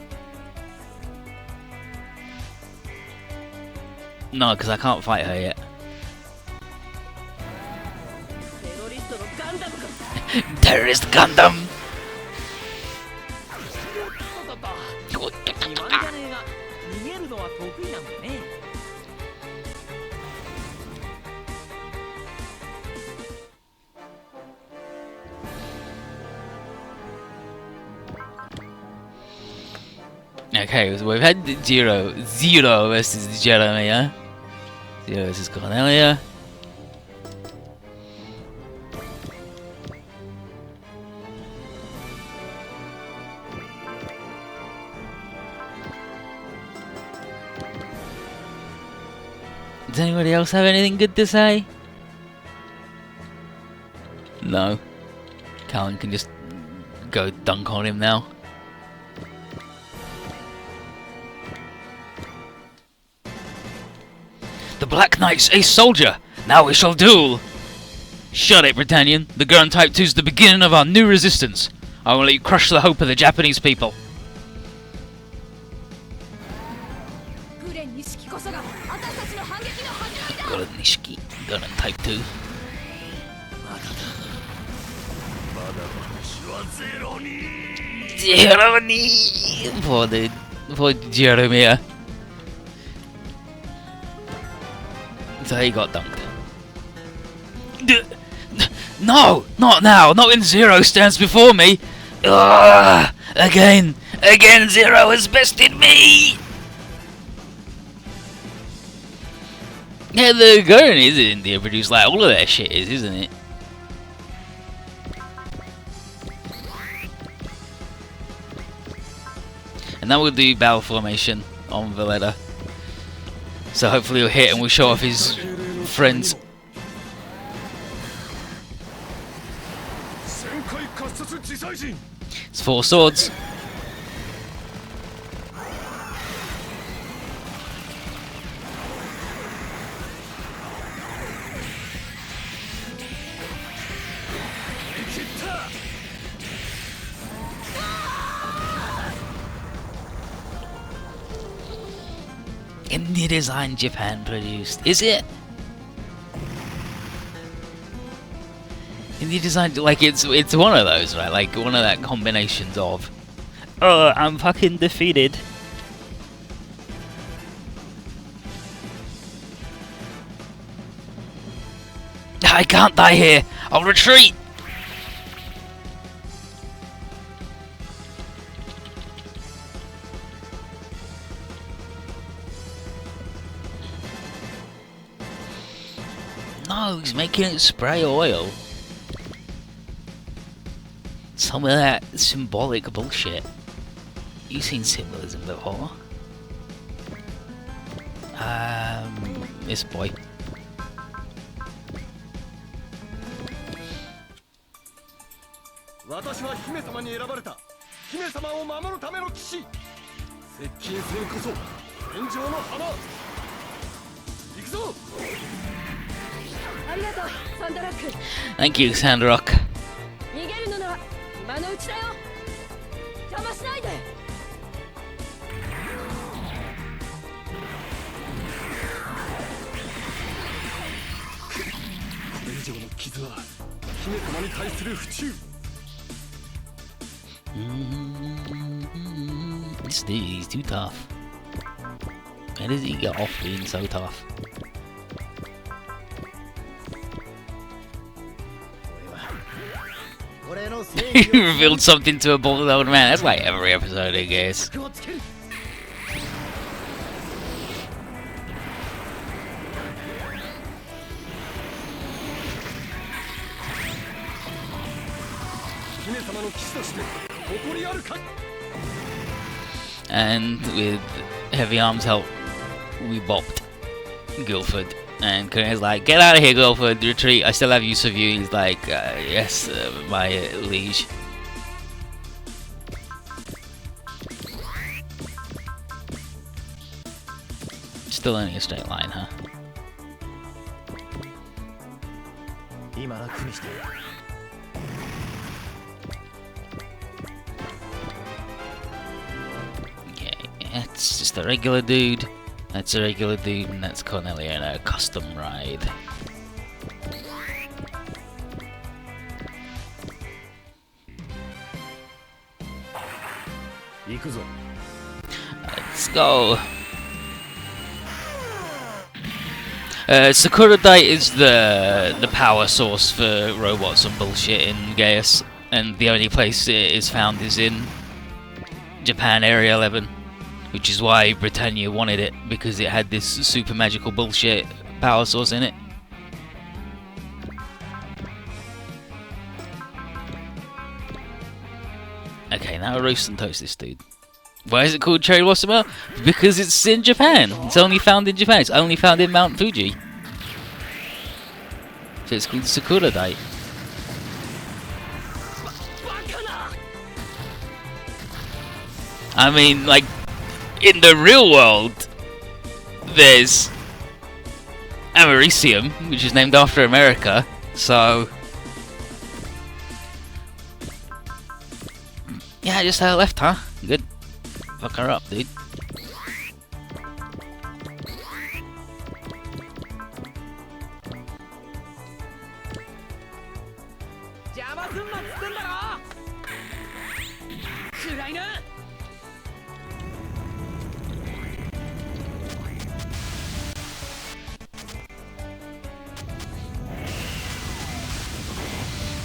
No, because I can't fight her yet. Terrorist Gundam! Okay, so we've had Zero versus Jeremiah. Zero versus Cornelia. Does anybody else have anything good to say? No. Callan can just go dunk on him now. The Black Knight's a soldier! Now we shall duel! Shut it, Britannian. The Gurren Type 2 is the beginning of our new resistance. I will let you crush the hope of the Japanese people. Gurren Nishiki, Gurren Type 2. Zero-ni! Poor Jeremiah. So he got dunked. No! Not now! Not when Zero stands before me! Ugh, again! Again Zero has bested me! Yeah, the Gurren is in India produced like all of their shit is, isn't it? And now we'll do battle formation on Valletta. So hopefully he'll hit and we'll show off his friends. It's 4 swords. India design, Japan produced. Is it? India design, like it's one of those, right? Like one of that combinations of. Oh, I'm fucking defeated. I can't die here. I'll retreat. No, he's making it spray oil. Some of that symbolic bullshit. You've seen symbolism before. This boy. Thank you, Sandrock. This dude, he's too tough. Where does he get off being so tough? He revealed something to a bald old man. That's like every episode, I guess. And with Heavy Arms' help, we bopped Guilford. And Korea's like, get out of here, Guilford, retreat, I still have use of you. He's like, yes, my liege. Still only a straight line, huh? That's just a regular dude. That's a regular dude, and that's Cornelia in a custom ride. Let's go. Sakura Date is the power source for robots and bullshit in Gaius, and the only place it is found is in Japan Area 11, which is why Britannia wanted it, because it had this super magical bullshit power source in it. Okay, now roast and toast this dude. Why is it called Cherry Blossom? Because it's in Japan. It's only found in Japan. It's only found in Mount Fuji. So it's called Sakura Date. I mean, like, in the real world, there's Americium, which is named after America, so... Yeah, just left, huh? Good. Fuck her up, dude.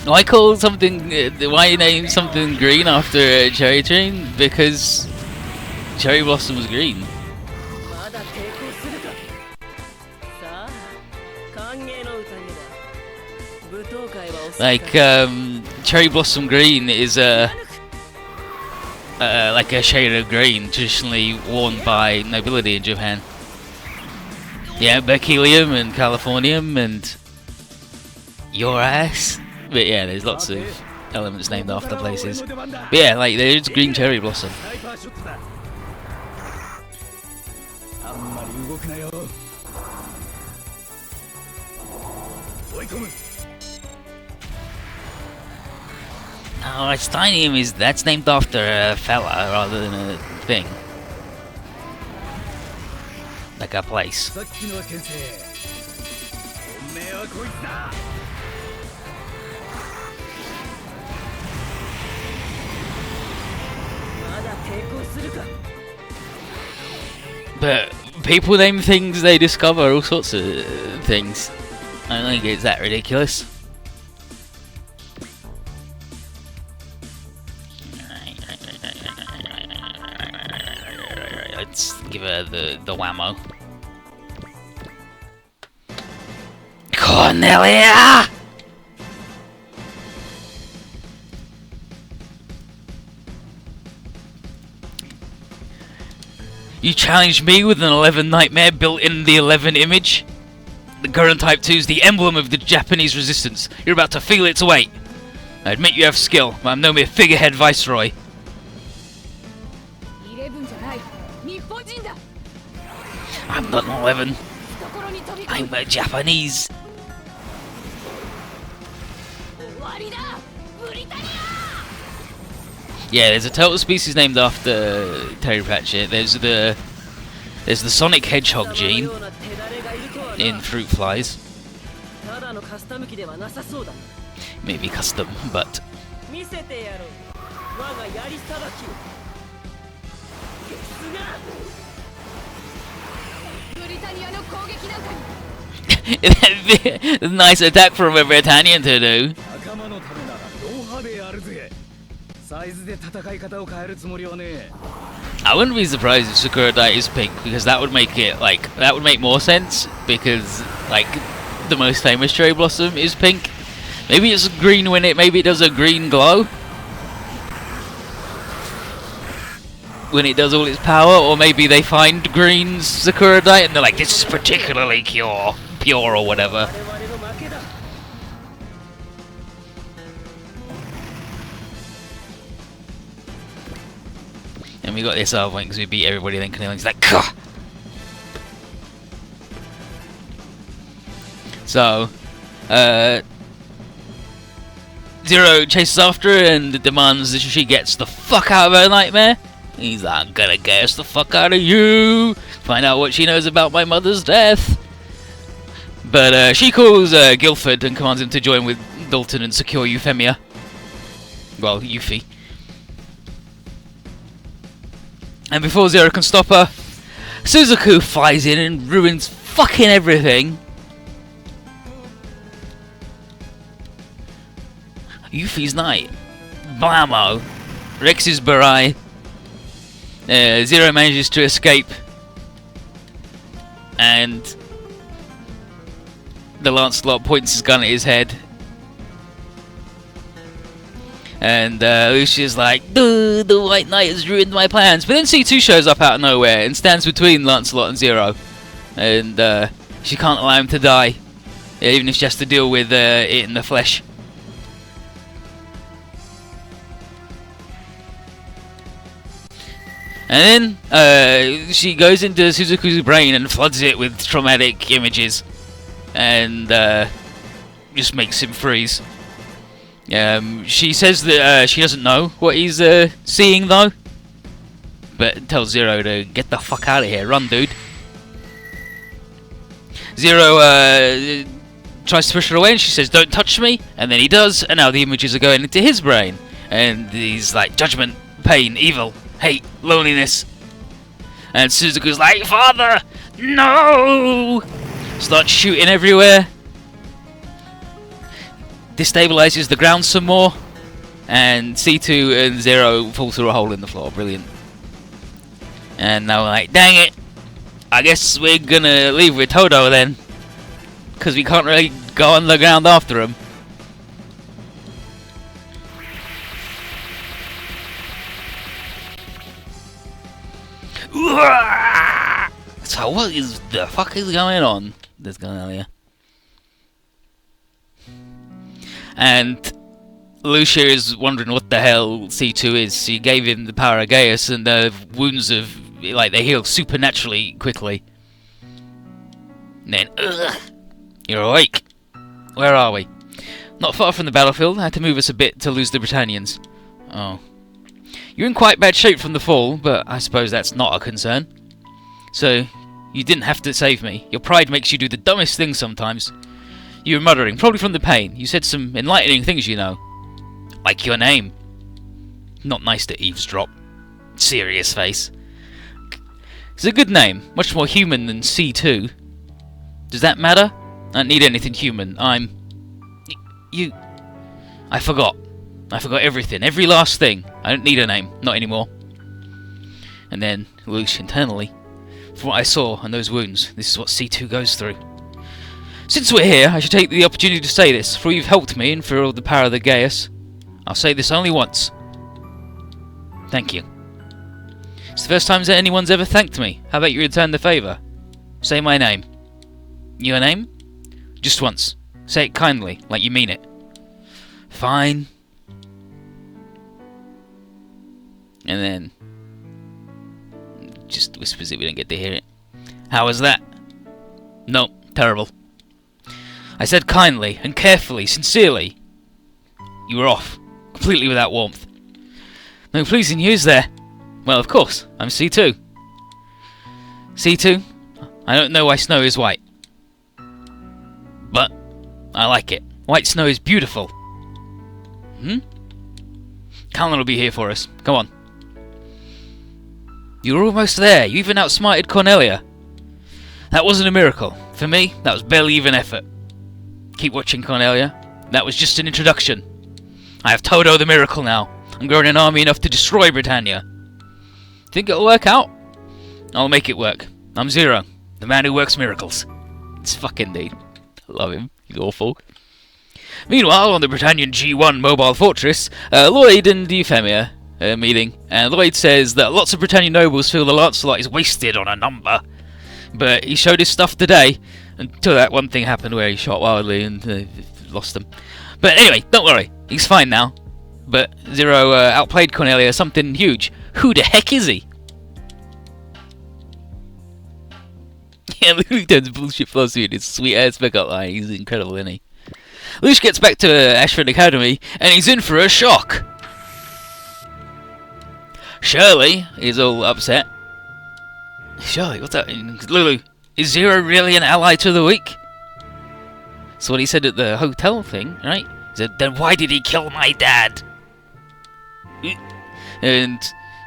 Why call something? Why name something green after a cherry tree? Because cherry blossom was green. Like cherry blossom green is like a shade of green traditionally worn by nobility in Japan. Yeah, berkelium and californium and your ass. But yeah, there's lots of elements named after places. But yeah, like there's green cherry blossom. Oh, Titanium that's named after a fella rather than a thing. Like a place. But people name things they discover all sorts of things. I don't think it's that ridiculous. Let's give her the whammo. Cornelia! You challenged me with an 11 nightmare built in the 11 image? The current Type 2 is the emblem of the Japanese resistance. You're about to feel its weight. I admit you have skill, but I'm no mere figurehead viceroy. I'm not an 11. I'm a Japanese. Yeah, there's a turtle species named after Terry Pratchett. There's the Sonic Hedgehog gene in fruit flies. Maybe custom, but nice attack from a Britannian to do. I wouldn't be surprised if Sakura Date is pink, because that would make it that would make more sense, because like the most famous cherry blossom is pink. Maybe it's green maybe it does a green glow when it does all its power, or maybe they find green Sakura Date and they're like, this is particularly pure or whatever. And we got this other point because we beat everybody, then Cornelius like, Gah! So, Zero chases after her and demands that she gets the fuck out of her nightmare. He's like, I'm gonna gas the fuck out of you. Find out what she knows about my mother's death. But she calls Guilford and commands him to join with Dalton and secure Euphemia. Well, Euphy. And before Zero can stop her, Suzaku flies in and ruins fucking everything. Euphy's night. Blammo. Rex's Barai. Zero manages to escape. And the Lancelot points his gun at his head. And Lucia's like, the White Knight has ruined my plans. But then C2 shows up out of nowhere and stands between Lancelot and Zero. And she can't allow him to die. Even if she has to deal with it in the flesh. And then she goes into Suzaku's brain and floods it with traumatic images. And just makes him freeze. She says that she doesn't know what he's seeing though. But tells Zero to get the fuck out of here. Run, dude. Zero tries to push her away and she says, don't touch me. And then he does. And now the images are going into his brain. And he's like, judgment, pain, evil, hate, loneliness. And Suzaku's like, father, no! Starts shooting everywhere. Destabilizes the ground some more. And C2 and Zero fall through a hole in the floor. Brilliant. And now we're like, dang it. I guess we're gonna leave with Todo then. Because we can't really go on the ground after him. So what is the fuck is going on? This guy here. And Lucia is wondering what the hell C2 is. She gave him the power of Gaius and the wounds of, like, they heal supernaturally quickly. And then, you're awake. Where are we? Not far from the battlefield. I had to move us a bit to lose the Britannians. Oh. You're in quite bad shape from the fall, but I suppose that's not a concern. So, you didn't have to save me. Your pride makes you do the dumbest things sometimes. You were muttering, probably from the pain. You said some enlightening things, you know. Like your name. Not nice to eavesdrop. Serious face. It's a good name. Much more human than C2. Does that matter? I don't need anything human. You... I forgot. I forgot everything. Every last thing. I don't need a name. Not anymore. And then, Lucia internally. From what I saw and those wounds, this is what C2 goes through. Since we're here, I should take the opportunity to say this, for you've helped me and for all the power of the Gaius. I'll say this only once. Thank you. It's the first time that anyone's ever thanked me. How about you return the favour? Say my name. Your name? Just once. Say it kindly, like you mean it. Fine. And then just whispers it, we don't get to hear it. How was that? No, terrible. I said kindly and carefully, sincerely. You were off, completely without warmth. No pleasing news there. Well, of course, I'm C2. C2, I don't know why snow is white. But I like it. White snow is beautiful. Callan will be here for us. Come on. You were almost there. You even outsmarted Cornelia. That wasn't a miracle. For me, that was barely even effort. Keep watching, Cornelia. That was just an introduction. I have Todo the miracle now. I'm growing an army enough to destroy Britannia. Think it'll work out? I'll make it work. I'm Zero, the man who works miracles. It's fucking dude. I love him. He's awful. Meanwhile, on the Britannian G1 mobile fortress, Lloyd and Euphemia are meeting, and Lloyd says that lots of Britannian nobles feel the Lancelot is wasted on a number. But he showed his stuff today, until that one thing happened where he shot wildly and lost them. But anyway, don't worry, he's fine now. But Zero outplayed Cornelia something huge. Who the heck is he? Yeah, Luke turns bullshit philosophy in his sweet ass pickup line. He's incredible, isn't he? Luke gets back to Ashford Academy, and he's in for a shock. Shirley is all upset. Shirley, what's that? Lulu, is Zero really an ally to the weak? That's what he said at the hotel thing, right? He said, then why did he kill my dad? And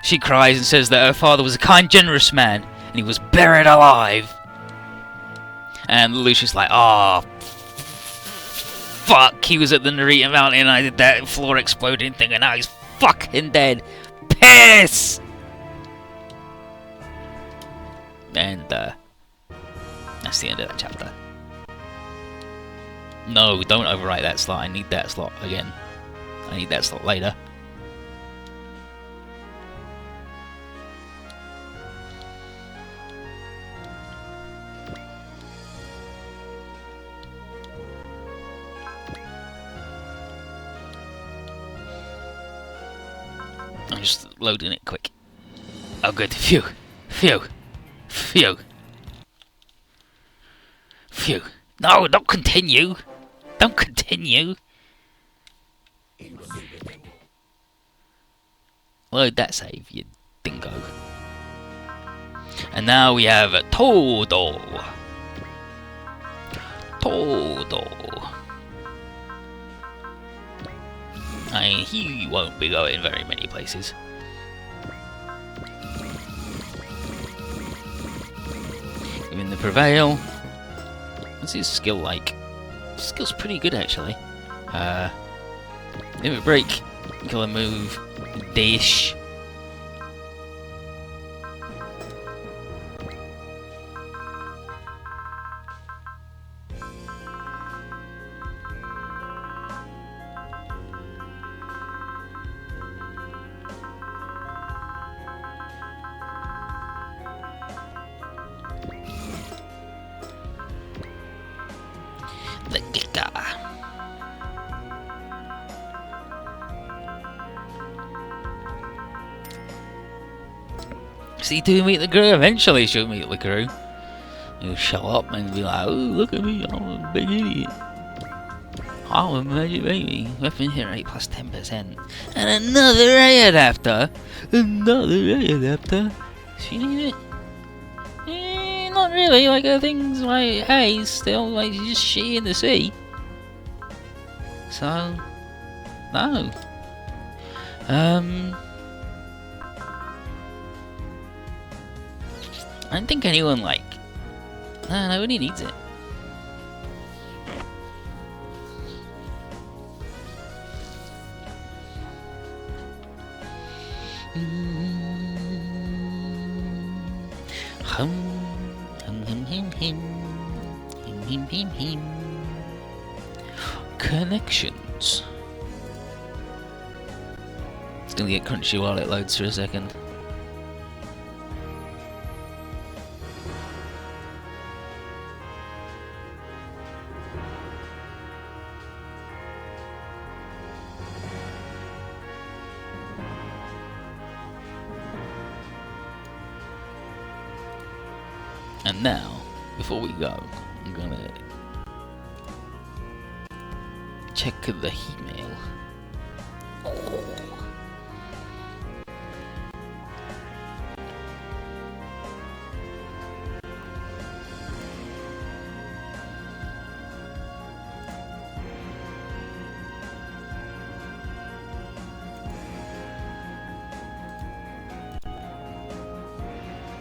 she cries and says that her father was a kind, generous man, and he was buried alive. And Lucius like, oh, fuck, he was at the Narita Mountain and I did that floor exploding thing and now he's fucking dead. Piss! And, that's the end of that chapter. No, don't overwrite that slot, I need that slot again. I need that slot later. I'm just loading it quick. Oh good, phew, phew, phew, phew. No, don't continue. Don't continue. Load that save, you dingo. And now we have a Todo. He won't be going very many places. Given the Prevail. What's his skill like? His skill's pretty good actually. Limit Break, Killer Move, Dish. The Giga. See, to meet the crew, eventually she'll meet the crew. He'll show up and be like, oh, look at me, I'm a big idiot. I'm a magic baby. Weapon hit rate plus 10%. And another ray adapter. Another ray adapter. She need it? Not really, like things like haze still, like just shit in the sea. So, no. I don't think anyone like. No, nobody needs it. Connections. It's gonna get crunchy while it loads for a second. And now, before we go, I'm gonna check the email.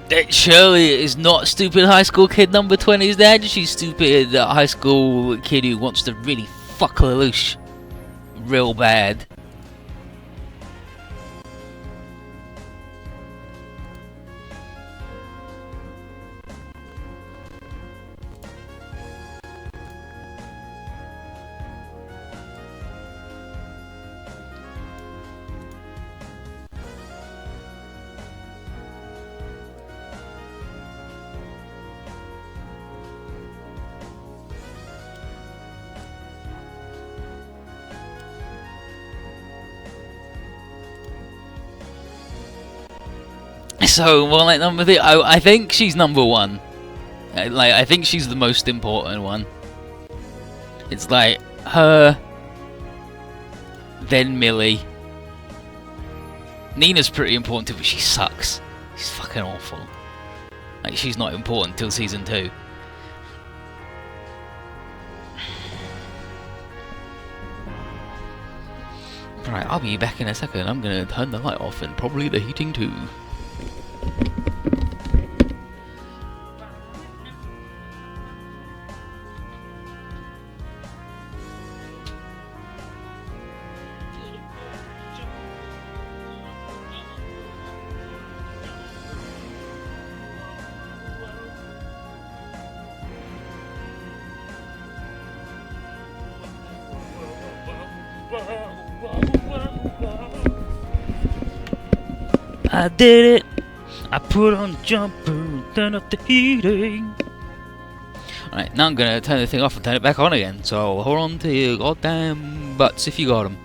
That Shirley is not stupid high school kid number 20's dad. She's stupid high school kid who wants to really fuck Lelouch real bad. So, well, like number three, I think she's number one. Like, I think she's the most important one. It's like her, then Millie, Nina's pretty important too, but she sucks. She's fucking awful. Like, she's not important till season 2. Right, I'll be back in a second. I'm gonna turn the light off and probably the heating too. I did it! I put on the jumper, turn up the heating. Alright, now I'm gonna turn the thing off and turn it back on again. So hold on to your goddamn butts if you got them.